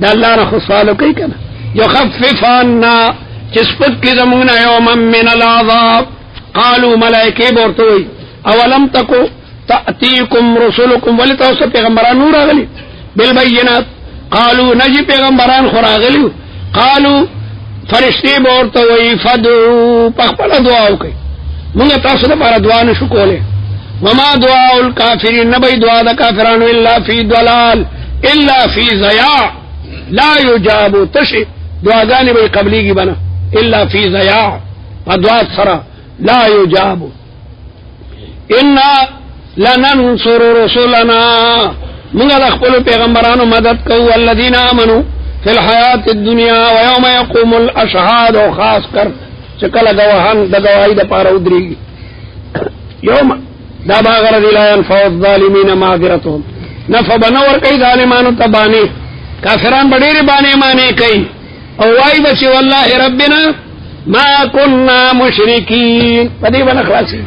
د الله نه سوال کوي کنه يخفف عنا چسپت کی زمونا یوما من العذاب. قالوا ملائکه بورتوي اولم تکو تأتيكم رسلكم ولتوس پیغمبران نور اغلی بالبینات قالوا نجی پیغمبران خراغلی قالوا فرشتی بورتوي فدعوا پخپل دعا وکي موږ تاسو لپاره دعا نشو کوله. وما دعاء الكافرين نبي دعاء د کافرانو الا في ضلال الا في ضياع لا يجاب تشي دعاګانې به قبليږي بنا الا في ضياع ادعاء سرا لا يجاب. انا لننصر رسلنا من خپل پیغمبرانو مدد کوو الذين امنوا في الحياه الدنيا ويوم يقوم الاشهاد خاص کر چکل گواهان د گواہی د پاره ودري يوم دا باغر دي لا ينفع الظالمين معذرتهم نفع بنور کوي ظالمانو تبانی کافران بډېری باندې معنی کوي او وای بچ والله ربنا ما كنا مشرکین پدې باندې خلاصي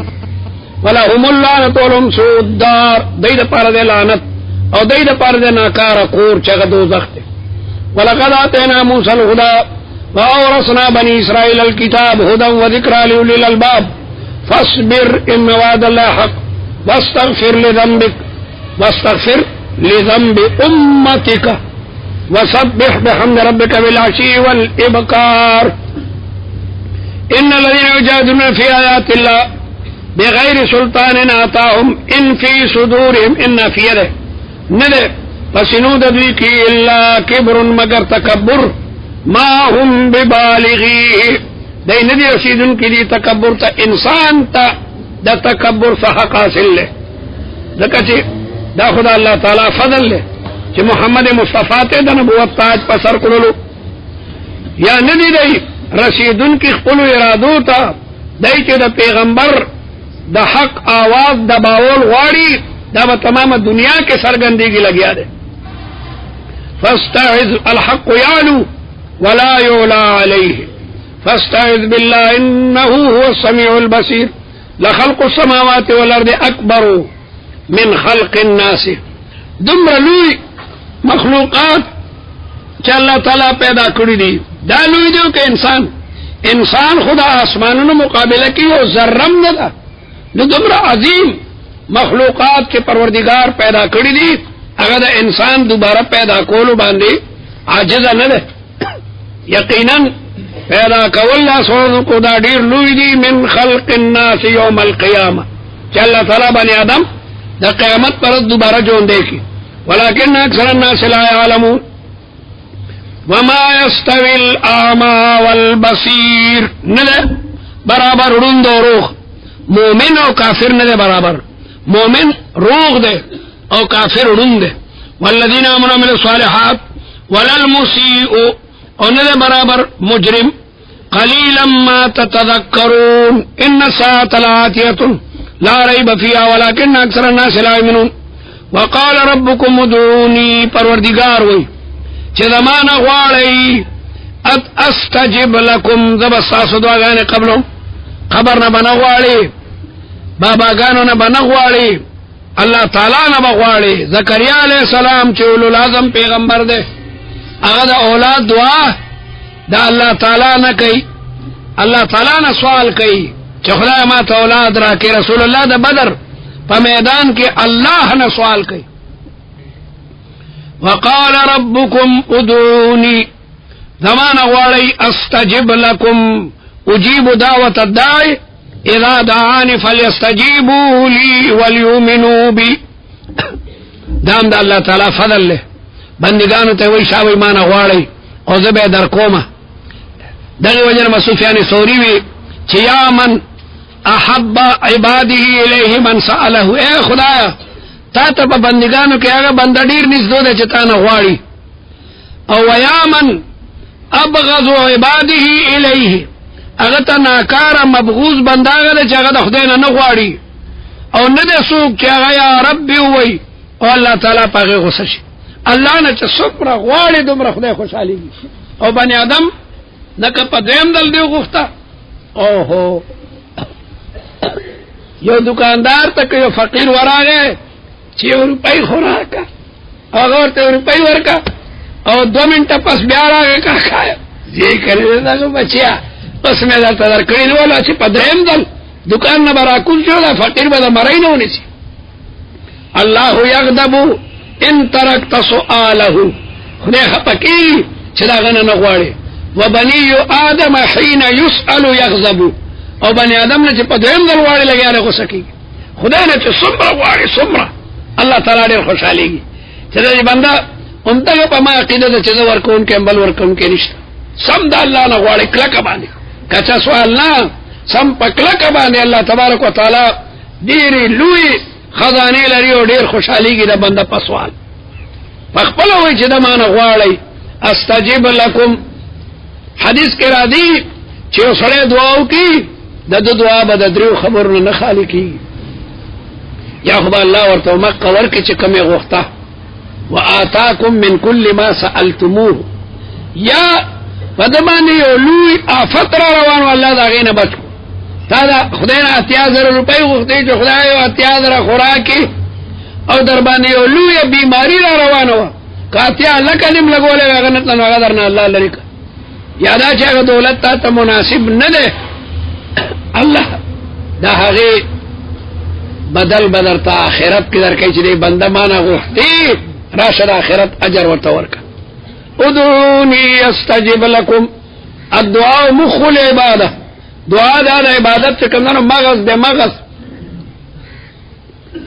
ولهم اللعنه ولهم سوء الدار دید پر د لعنت او دید پر د ناکار کور چغه دوزخ ته. ولقد اتینا موسی الهدى واورثنا بني اسرائيل الكتاب هدى وذكرى لاولي الالباب فاصبر ان وعد الله حق واستغفر لذنب امتك وسبح بحمد ربك بالعشي والإبكار. إن الذين يجادلون في آيات الله بغير سلطان آتاهم إن في صدورهم إن في يده ندى فسنود ذيك إلا كبر مگر تكبر ما هم ببالغيه دي ندي رسيدن كدي تكبر تا انسان تا دا تكبر فحق حاصل له ذكا دا خدا الله تعالى فضل له چې محمد مصطفی ته د نبوت تاج په سر کړلو یا ندی دی رسیدون کی خپل ارادو ته دای چې د پیغمبر د حق आवाज دباول غواړي دا په تمامه دنیا کې سرګندېږي لګیا ده فاستعذ الحق يعلو ولا يعلى عليه فاستعذ بالله انه هو السميع البصير لخلق السماوات والارض اكبر من خلق الناس دمر لوی مخلوقات چې الله تعالی پیدا کړی دي دا لوی دی که انسان خدا آسمانونو مقابله کوي او ذرم نه ده نو دمر عظیم مخلوقات چې پروردگار پیدا کړی دي هغه د انسان دوباره پیدا کولو باندې عاجز نه ده یقینا پیدا کول لاسونو کو دا ډیر لوی دی من خلق الناس یوم القیامه چې الله تعالی بنی آدم د قیامت پر دوباره جون دی کی ولكن اکثر الناس لا يعلمون وما يستوي الاعمى والبصير نه برابر روند او روغ مؤمن او کافر نه برابر مؤمن روغ ده او کافر روند ده والذین آمنوا وعملوا الصالحات ولا المسيء او نه برابر مجرم قليلا ما تتذكرون ان الساعه لآتية لا ريب فيها ولكن اكثر الناس لا يؤمنون وقال ربكم ادعوني پروردگار وي چې زمانہ غواړي استجب لكم زبساسو دعاګانې قبلو خبر نه بنغواړي باباګانو نه بنغواړي الله تعالی نه بغواړي زکریا علیہ السلام چې اولو العزم پیغمبر دی هغه د اولاد دعا دا الله تعالی نه کوي الله تعالی نه سوال کوي چې خدای ما ته اولاد راکړي رسول الله د بدر په میدان کې الله نه سوال کوي وقال ربكم ادعوني زمان غواړي استجب لكم اجيب دعوة الداعي اذا دعاني فليستجيبوا لي وليؤمنوا بي دام دا الله تعالی فضل له بندگانو ته وی شاوی مان غواړي او زه به در کومه دغه وجه مسفیان ثوری وی چې یا من احب عباده الیه من سأله اے خدایا تا ته په بندگانو کې هغه بند ډیر نږدې ده چې تا نه غواړي او یا من ابغض عباده الیه هغه ته ناکاره مبغوض بنداغه ده چې هغه د خدای نه غواړي او نه ده څوک چې هغه یا رب وي او الله تعالی په هغه غوسه شي الله نه چې څومره غواړي دومره خدای خوشحاليږي او بني آدم نکه په دیم دل دی غوښته اوهو یو دکاندار ته یو فقیر وراغه چې روپۍ خوراکه هغه ورته روپۍ ورکا او 2 منټه پس بیا راغی کاکا یې کړی دا بچیا پس مې دا تر کړی نو ولا چې په دریم دل دکان نه براکول شو دا فقیر به مړی نه ونیسي الله یغضب ان ترکت سؤاله خدای خپکی چې دا غنه نه غواړي وبني ادم حين يسأل يغضب او بني ادم نه چې په دریم دل غواړي لګیاله غوسه کوي خدای نه چې څومره غواړي څومره الله تعالی ډېر خوشاليږي چې دا بنده همدغه په ما عقیده ده چې ورکون کې بل ورکون کې نشته سم د الله نه غواړي کلک باندې کچا سوال نه سم په کلک باندې الله تبارک وتعالى ډېر لوی خزانه لري او ډېر خوشاليږي دا بنده په سوال خپل وایي چې دا ما نه غواړي استجب لكم حدیث کې راځي چې سره دعا وکي د دعا به د درو خبرونه نه خالی کی یا خدای الله ورته مکه ورکه چې کومه غوښته وآتاكم من كل ما سألتموه یا پدمانه یو لوی آفت را روان والله دا غینه بچو تا دا خدای نه 8000 روپۍ غوښتي چې خدای یو 8000 خوراکي او در باندې یو لوی بیماری را روانه و کاتیا لکلم لګولې هغه نه هغه درنه الله لري یادا چې هغه دولت ته مناسب نه ده الله دا هغه بدل تا آخرت کې درکې چې بنده معنا غوښتي راشد آخرت اجر ورته ورکا ادعوني استجب لكم الدعاء مخ العباده دعاء دا عبادت څخه نه مغز به مغز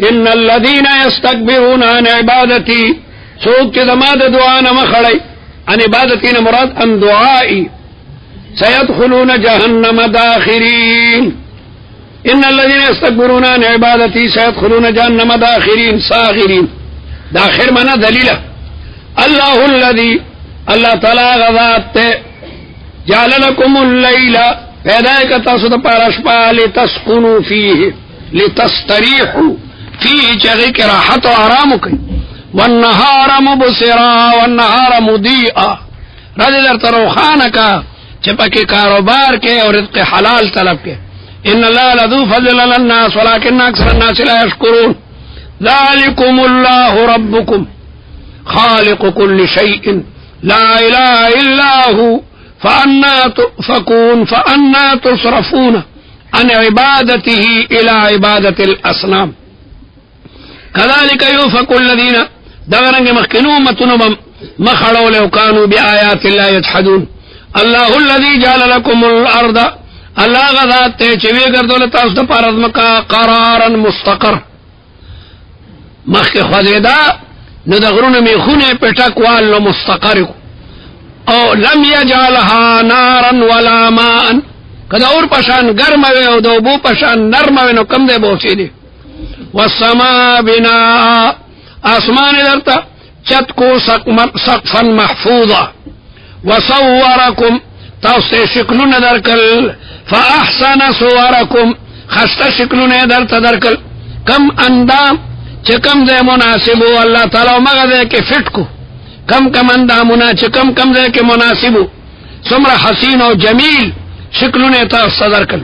ان الذين يستكبرون عن عبادتي سوق زما د دعا نه مخړی ان عبادتي نه مراد ان دعائي سيدخلون جهنم داخرين ان الذين يستكبرون عن عبادتي سيدخلون جهنم داخرين صاغرين داخر معنا دلیل अल्लाहुल्लज़ी अल्लाह ताला ग़ज़ात जअल लकुमुल लैला पैदा का तासु द पारशपा लितस्कुनु फीहि लितस्तरीहु फीहि चगे के राहत और आराम कई वन्नहार मुबसिरा वन्नहार मुदीआ राजे दर तरोखान का चपके कारोबार के और रिज़्क़ हलाल तलब के इन्न अल्लाह लज़ू फ़ज़्ल अलन्नास वलाकिन्न अक्सर अन्नास ला यशकुरून ज़ालिकुमुल्लाहु रब्बुकुम खालिक़ु कुल्लि शैइन ला इलाहा इल्ला हु फ़अन्ना तुफ़कून फ़अन्ना तुसरफ़ून अन इबादतिही इला इबादतिल असनाम कज़ालिक युफ़कु अल्लज़ीना दगरंगे मखकिनू मतनुबम मखड़ोले कानू बिआयातिल्लाहि यजहदून अल्लाहुल्लज़ी जअल लकुमुल अर्द अल्लाह ग़ज़ात चवे गर्दोले तासु द पारज़ मका क़रारन मुस्तक़र मख के ख़ज़ेदा न दगरुन में खुने पेटक वाल नो मुस्तक़र और लम यजअलहा नारन वला माअन कदा और पशान गर्म वे और दो पशान नरम वे नो कम दे बोसी दे वस्समा बिना आसमान दरता चत को सक़फ़न महफूज़ा वसव्वरकुम ताउसे शिकलुन दरकल फ़अहसन सुवरकुम खस्ता शिकलुन दरकल कम अंदाम चकम दे मुनासिबो अल्लाह ताला मगदे के फिट को कम कम अंदामुना चकम कम दे के मुनासिबो सुमरा हसीन और जमील शिकलुन ताउसदरकल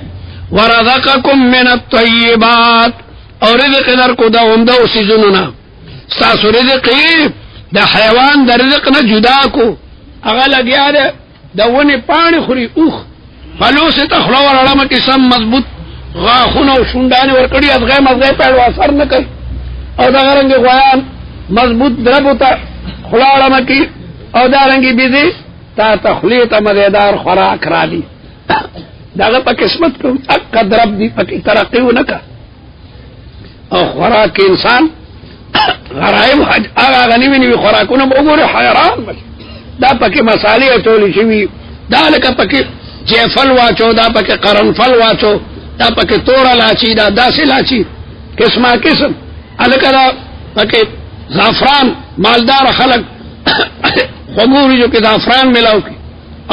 वरज़क़कुम मिनत-तय्यिबात और रिज़्क़ दर को दा उम्दा उसी जुनुना सासु रिज़्क़ द हैवान द रिज़्क़ न जुदा को अगा लगिया दे दवनी पानी खुरी उख फलो से तखलवर अड़म किसम मजबूत गाखुन और शुंडाने और कड़ी अदगै मजगै पैड़ असर न कर और दगरंगे गोयान मजबूत द्रब होता खुला अड़म की और दारंगी बिजी ता तखलीत मजेदार खुराक राली दागा पर किस्मत को अक्का द्रब दी पकी तरक्की न का और खुराक के इंसान गराइब आगा गनी में नहीं खुराक न बोगोरे हैरान बस दा पके मसाले अचोली शिवी दाल का पके जेफल वाचो दा पके करनफल वाचो दा पके तोड़ा लाची दा दासी लाची किस्मा किस्म अलकदा पके जाफरान मालदार खलक खबूरी जो के जाफरान मिलाओ की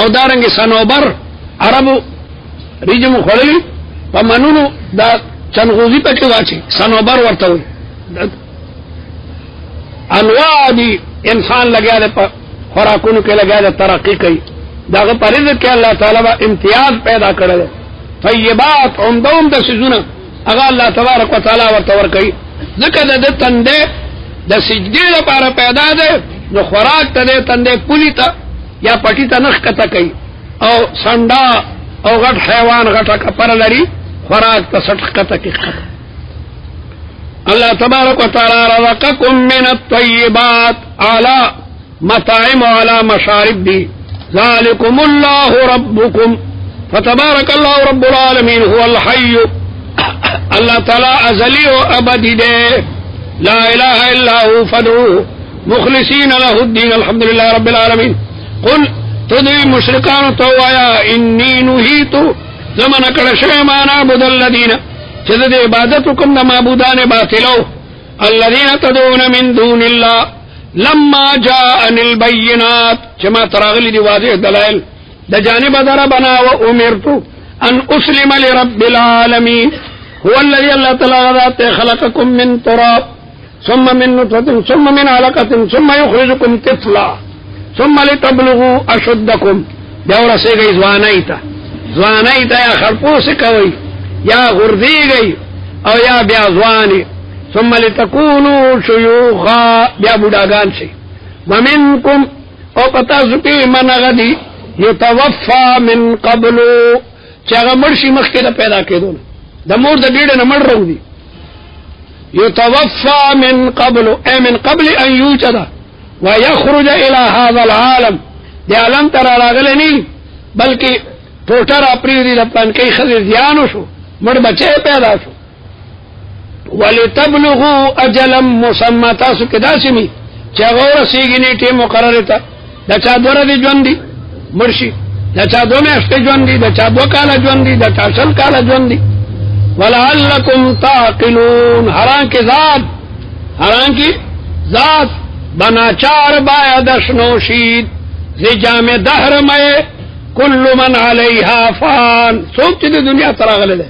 और दारंगे सनोबर अरब रिजम खोली पमनुनु दा चनगुजी पके वाची सनोबर वर्ता हुई अनवादी इंसान लगे दे खुराकुन के लगे दे तरक्की कई दाग परिज के अल्लाह ताला इम्तियाज पैदा करे तय्यबात उम्दा उम्दा सिजुना अगा अल्लाह तबारक व तआला वर्तवर कई ज़िक्र दे तंदे द सिजदे द पारा पैदा दे जो खुराक तदे तंदे पुली ता या पटी ता नख कता कई और संडा और गट हैवान गटा का पर लड़ी खुराक ता सट कता की खत अल्लाह तबारक व तआला रज़क़कुम मिनत-तय्यिबात आला मताइम वाला मशारिब भी ज़ालिकुमुल्लाहु रब्बुकुम फतबारकल्लाहु रब्बुल आलमीन हुवल हय्यु अल्लाह ताला अज़ली व अबदी दे ला इलाहा इल्ला हु फदऊहु मुखलिसीन लहुद्दीन अल्हम्दुलिल्लाहि रब्बिल आलमीन कुल तुदी मुशरिकान तो आया इन्नी नुहीतु ज़मन कड़शे माना बुदल्लदीन चद इबादत हुक्म न माबूदान बातिलो अल्लदीन तदून मिन दूनिल्लाह लम्मा जाअनिल बय्यिनात जमा तरागली दी वाज़ेह दलाइल द जानिब दरा बना व उमिरतु अन उस्लिम लिरब्बिल आलमीन हुवल्लज़ी अल्लाह तआला खलक़कुम मिन तुराब सुम्मा मिन नुतफ़तिन सुम्मा मिन अलक़तिन सुम्मा युख़रिजुकुम तिफ़ला सुम्मा लितब्लुगू अशुद्दकुम देवरा से गई ज़वानाई था या खरपोश कवई या गुर्दी गई और या ब्याजवानी सुम्मा लितकूनू शुयूखा ब्या बुढ़ागान से वमिनकुम और पता सुपी मन गदी युतवफ़ा मिन क़ब्लु चागा मर्शी मख के पैदा के दो द मोर द डीड न मर रही दी युतवफ़ा मिन क़ब्लु ए मिन क़ब्ल अन यूजदा व यख़रुज इला हाज़ल आलम दे आलम तरा लागले नहीं बल्कि टोटर अपनी दपन कई खज़े ज़ियान शो मर बचे पैदा शो वलितब्लुगू अजलम मुसम्मा तासु के दासिमी चागोर सीगिनी टे मुकर्रर था दचा दोरा दी ज्वंदी मुर्शी दचा दो में अष्टे ज्वंदी दचा दो काला ज्वंदी दचा सल काला ज्वंदी वलअल्लकुम ताक़िलून हालांकि जात بنا 4 باید اشنوشید زجام دهر میں کل من علیها فان. سوچ دی دنیا تراغلے دے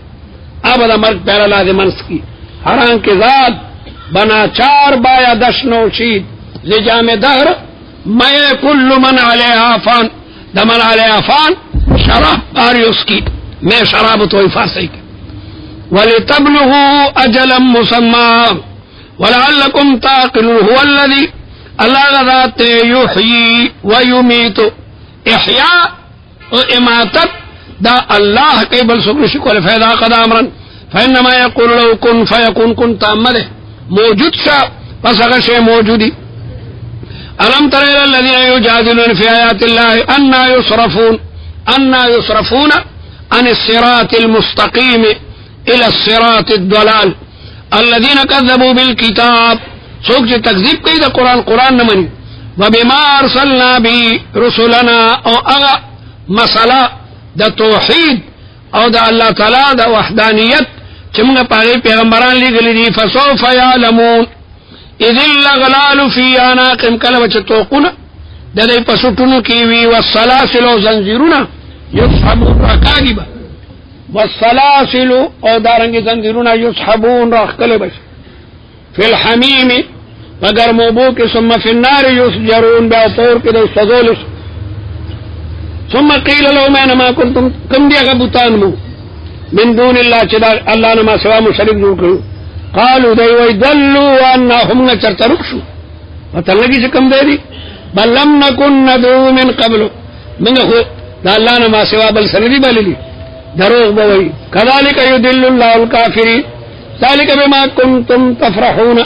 ابدا مرگ پیرا لازمنس کی حرام کے ذات بنا 4 باید اشنوشید زجام دهر میں کل من علیها فان. دمن علیها فان شراب پاری اس کی میں شراب تو فارسی کی. وَلِتَبْلُغُوا أَجَلًا مُّسَمًّى وَلَعَلَّكُمْ تَعْقِلُونَ. هو الذي اللہ ذات یحیی ویمیت. احیاء و اماتت دا اللہ کے بل سکرشی کو لفیدہ قد امرا فإنما يقول له كن فيكون. كن تامده موجود شا پس اگر شے موجودی. ألم تر إلى الذين يجادلون في آيات الله أنا يصرفون عن الصراط المستقيم إلى الصراط الضلال الذين كذبوا بالكتاب. سوک جو تکذیب کئی دا قرآن نمانی. وبما ارسلنا به رسلنا او اغا مسئلہ دا توحید او دا اللہ تعالی دا وحدانیت چمگا پاگئی پیغمبران لگلی دی. فسوف یعلمون اذ الاغلال فی عناقهم کلو چتوقنا دا دی پسوٹنو کیوی والسلاسل و زنزیرونا یصحبون راکاگی با والسلاسل او دارنگی زنزیرونا یصحبون راکلے بس فی الحمیم مگر موبو کے ثم فی النار یسجرون بے طور کے دو سزولش. ثم قیل لهم اینما کنتم کم دیا غبتان مو من دون اللہ چدا اللہ نما سوا مشرک جو کرو. قالوا دی وی دلو وانا ہم نا چرتا رکشو پتہ لگی سے کم دے دی. بل لم نکن ندعو من قبل منگا خو دا اللہ نما سوا بل سندی بلی دروغ بوئی. کذالک یدل اللہ الکافرین ذالک بما کنتم تفرحون.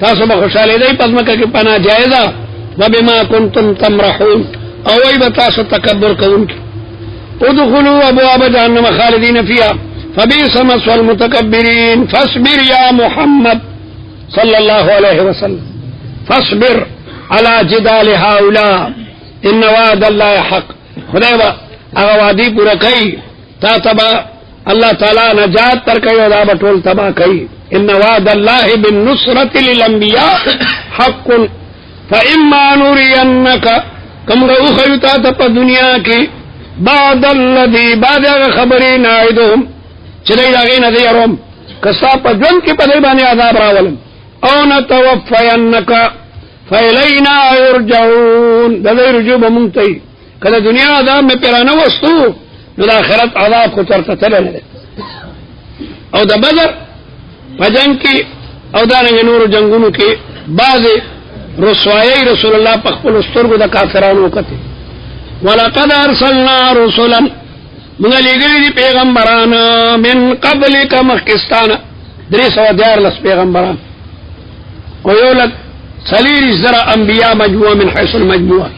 تاسو بخوشالے دی پزمکہ کی پناہ جائزہ وبما کنتم تمرحون او وی بتاسو تکبر کون کی. ادخلوا ابواب جہنم خالدین فیہا فبئس مثوى المتکبرین. فاصبر یا محمد صلی اللہ علیہ وسلم فاصبر على جدال هؤلاء ان وعد اللہ حق. خدای با اغا وعدی پورا کئی تا تبا اللہ تعالی نجات تر کئی ودا بطول تبا کئی. ان وعد اللہ بالنصرت للانبیاء حق فاما نرینک کم گو خیوتا تپا دنیا کی بعد الذی بعد خبری ناعدهم چلی داغین دیرهم کسا پا جن کی پدر بانی عذاب راولم او نتوفینک فیلینا یرجعون. دا دی رجوع بمونتی کدا دنیا عذاب میں پیرانا وستو نو دا آخرت عذاب کو چرتا چلے ندے. او دا بدر پا جنگ کی او داننگ نور جنگونو کی بعض رسوائی رسول اللہ پخپل استرگو دا کافرانو کتی. وَلَقَدْ أَرْسَلْنَا رُسُلًا منگا لگلی دی پیغمبران من قبل کا مخکستان 314 پیغمبران ویولد سلیری زرع انبیاء مجموعہ من حیث المجموعہ.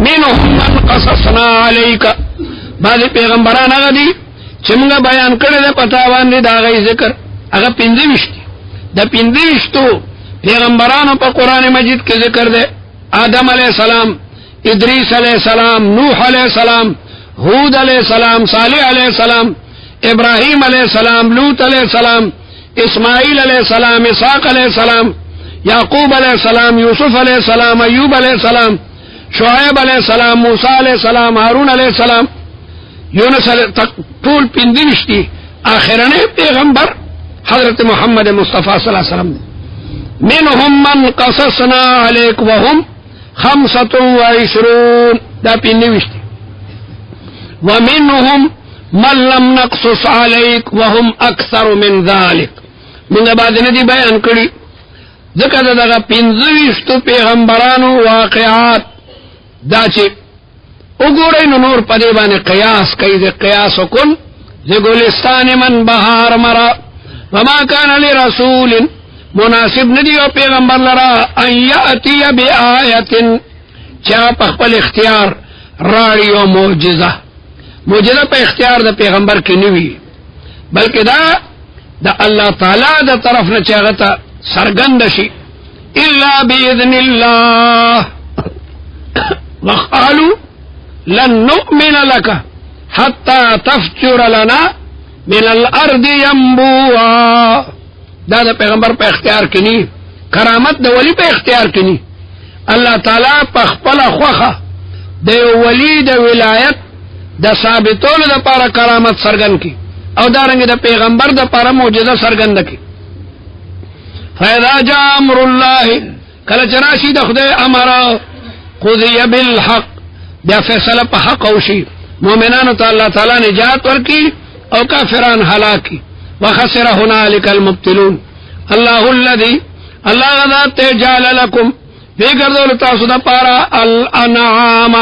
منهم من قصصنا علیک بعض پیغمبران اگا دی چمگا بیان کرده پتاوان دی دا غی ذکر اگا پندوشتی دا پندوشتو پیغمبرانو پا قرآن مجید کے ذکر دے. آدم علیہ السلام، ادریس علیہ السلام، نوح علیہ السلام، ہود علیہ السلام، صالح علیہ السلام، ابراہیم علیہ السلام، لوط علیہ السلام، اسماعیل علیہ السلام، اسحاق علیہ السلام، یعقوب علیہ السلام، یوسف علیہ السلام، ایوب علیہ السلام، شعیب علیہ السلام، موسیٰ علیہ السلام، ہارون علیہ السلام، یونس علیہ طول پندوشتی. آخرنے پیغمبر حضرت محمد مصطفیٰ صلی اللہ علیہ وسلم. منهم من قصصنا علیک وهم 25 دا پندوشتی. ومنهم من لم نقصص عليك وهم اكثر من ذلك. من بعد ندی بیان کړي ذکر دغه 25 پیغمبرانو واقعات دا چې وګورئ نو نور په دې باندې قیاس کوي. د قیاس وکړ ذ ګلستان من بهار مرا وما كان لرسول مناسب ندی او پیغمبر لرا ان یاتی بآیه چا په خپل اختیار راړي او معجزه. معجزہ پہ اختیار دا پیغمبر کی نوی بلکہ دا اللہ تعالی دا طرف نہ چاہتا سرگند شی الا باذن اللہ. وقالوا لن نؤمن لك حتى تفجر لنا من الارض ينبوعا. دا پیغمبر پہ اختیار کی نی، کرامت دا ولی پہ اختیار کی نی الله تعالی په خپل خوخه د ولی د ولایت د ثابتولو د لپاره کرامت سرګن کی او دارنګ د پیغمبر د لپاره معجزه سرګند کی. فاذا جاء امر الله کله چرشی د خدای امر قضی بالحق بیا فیصله په حق او شی مؤمنانو ته الله تعالی نجات ورکی او کافران هلاکی. وخسر هنالك المبتلون الله الذي الله ذات جعل لكم بګردول تاسو د پاره الانعام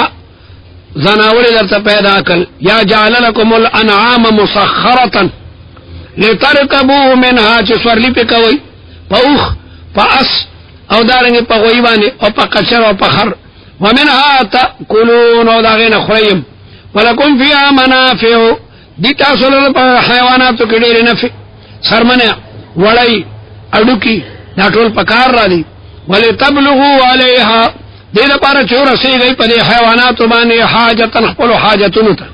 زناور درته پیدا کړ یا جعل لكم الانعام مسخره لتركبوا منها چې سورلی په کوي پوخ پاس او دارنګ په غوي باندې او په کچر او په خر ومنها تاكلون او داغه خریم ولکم فيها منافع دي تاسو له په حیواناتو کې ډېر نفع سرمنه وړي اډوکی دا ټول پکار را دي ولتبلغوا عليها دې لپاره چې ورسېږي په دې حیواناتو باندې حاجتن خپل حاجتونو ته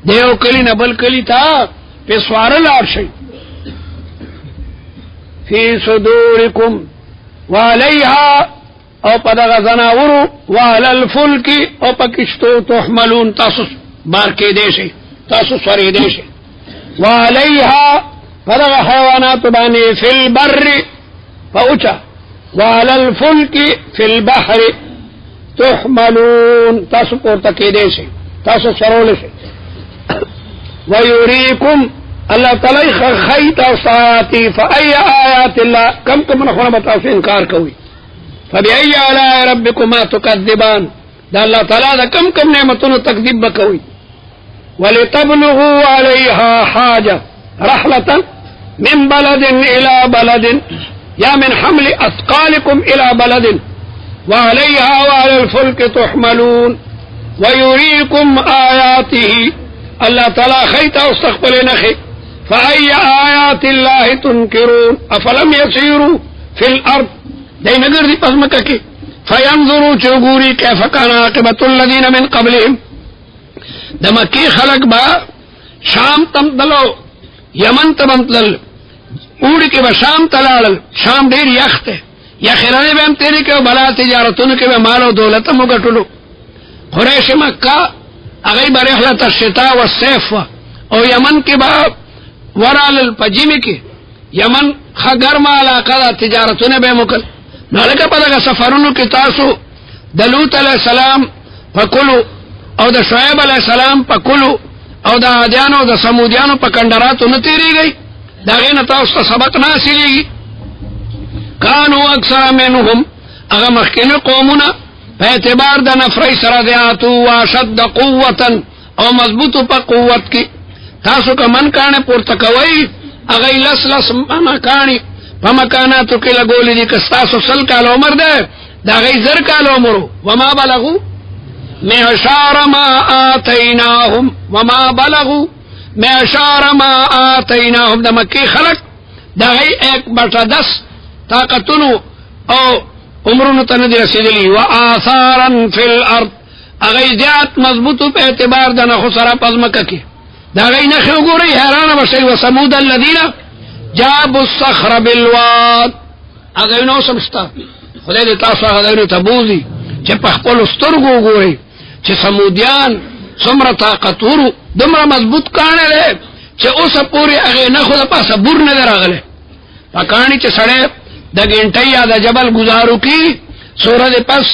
دیو کلی نه بل کلی ته په سوار لار شي فی صدورکم وعليها او په دغه زناورو وعلى الفلك او په کشتو تحملون تاسو بار کې دي شي تاسو سوري دي شي وعليها فدغ حيوانات باني في البر فأوچا وعلى الفلك في البحر تحملون تاسو پورته کې دي شي تاسو سرول شي ويريكم الله تعالی خیت او ساعتی فأي آیات الله کم نخونه بتاسو انکار کوي فبأي آلاء ربكما تكذبان دا الله تعالی دا کم نعمتونو تکذیب بکوي ولتبلغوا عليها حاجة رحلة من بلد إلى بلد يا من حمل أثقالكم إلى بلد وعليها وعلى الفلك تحملون ويريكم آياته الله تعالى خيط واستقبل نخي فأي آيات الله تنكرون أفلم يسيروا في الأرض دي نقر دي پزمكك فينظروا چوغوري كيف كان عاقبة الذين من قبلهم د مکی خلق با شام تم دلو یمن تم دل اوڑی کے با شام تلال شام دیر یخت ہے یخرانی بیم تیری کے بلا تجارتون کے مال و دولت مگٹلو قریش مکہ اغیب رحلت الشتاء والصيف او یمن کے با ورال الپجیمی کے یمن خگرم علاقہ تجارتون بے مکل نالکہ پدہ سفرونو کی تاسو دلوت علیہ السلام فکلو او د شعیب علیہ السلام په کلو او د عادیانو د سمودیانو په کندراتو نه تیریږي داغه نه تاسو سبق نه حاصلېږي کانو اکثر منهم هغه مخکینه قومونه په اعتبار د نفرای سره دیاتو واشد قوتا او مضبوطو په قوت کې تاسو کمن کانه پورته کوي هغه لس مکانی په مکاناتو کې لګولې دي که تاسو سل کال عمر ده داغه زر کال عمر وما بلغو معشار ما آتیناهم وما بلغوا معشار ما آتیناهم دا مکی خلق دا غی 1/10 طاقتونو او عمرونو تندی رسیدلی و آثارا فی الارض اغی زیاد مضبوطو پہ اعتبار دا نخو سرا پزمکا کی دا غی نخیو گو رئی حیران بشی و سمود الذین جابوا الصخر بالواد اغی نو سمشتا خدای دی تاسو اغی نو تبوزی چه پخپلو سترگو گو رئی چه سمودیان سمرا طاقتورو دمرا مضبوط کانے لے چه اوسا پوری اغی نخو دا پاسا بور ندر اغلے پاکانی چه سڑے دا گنٹی یا دا جبل گزارو کی سورہ دے پس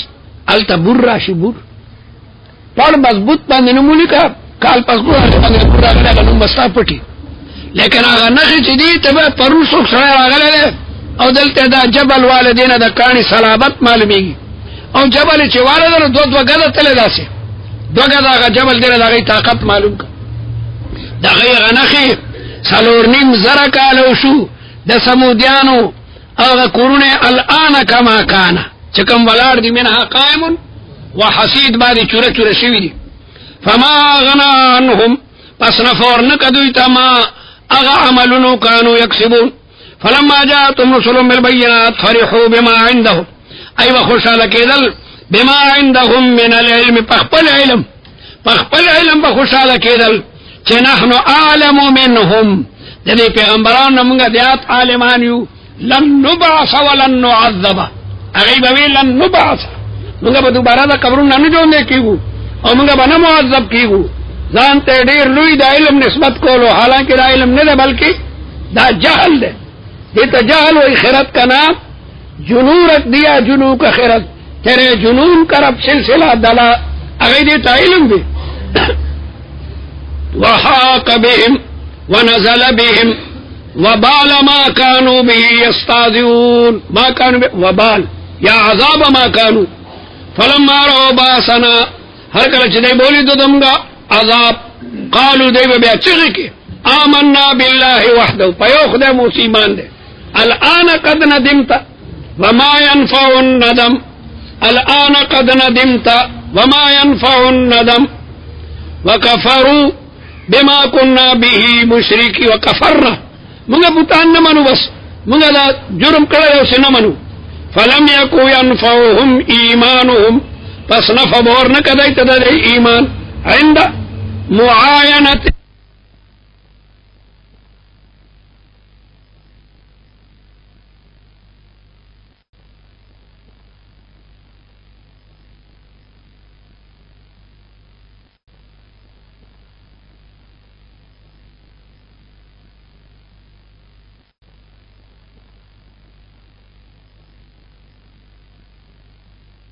علتا بور راشی بور پڑ مضبوط باندې نمولی کا کال پس بور باندې بور اغلے اگا نم بستا پٹی لیکن اگا نخی چی دی تبا پرو سوک سڑے اغلے لے او دلتے دا جبل والدین دا کانی صلابت معلومیگی او جبل چی والدن دو گدا تلے دا سی دو گدا اگا جبل دیر دا غی طاقت معلوم کا دا غی اگا نخی سالور نیم زرکالو شو دا سمودیانو او قرون الان کما کانا چکم ولار دی منها قائمون وحسید بعد چوره چوره شوی دی فما غنا عنهم پس نفور نکدویتا ما اغا عملونو کانو یکسبون فلما جاءتهم رسل بالبينات فرحوا بما عندهم ای وخوشاله کېدل بما عندهم من العلم پخپل علم بخوشاله کېدل چې نحن اعلم منهم د دې پیغمبرانو موږ دیات عالمان یو لن نبعث ولن نعذب اغیب وی لن نبعث منگا با دوبارہ دا قبرون نانو جوندے کیگو او منگا با نمعذب کیگو زانتے دیر لوی دا علم نسبت کولو حالانکہ دا علم نہیں دے بلکہ دا جہل دے دیتا جہل وی خیرت کا نام جنون رکھ دیا جنون کا خیرت تیرے جنون کا رب سلسلہ دلا اگئی دیتا علم دے وحاق بهم ونزل بهم وبال ما كانوا به يستهزئون ما كانوا وبال یا عذاب ما كانوا فلما رأوا باسنا ہر کل چدے بولی تو دمگا عذاب قالوا دے بیا چغی کے آمنا بالله وحده پیو خدا موسیمان دے الان قد ندمت وما ينفع الندم الان قد ندمت وما ينفع الندم وكفروا بما كنا به مشرکی وکفرنا منگا بوتان نمانو بس منگا دا جرم کرده اسے نمانو فلم یکو ینفعهم ایمانهم پس نفع بور نکدائی تدا دے ایمان عند معاینت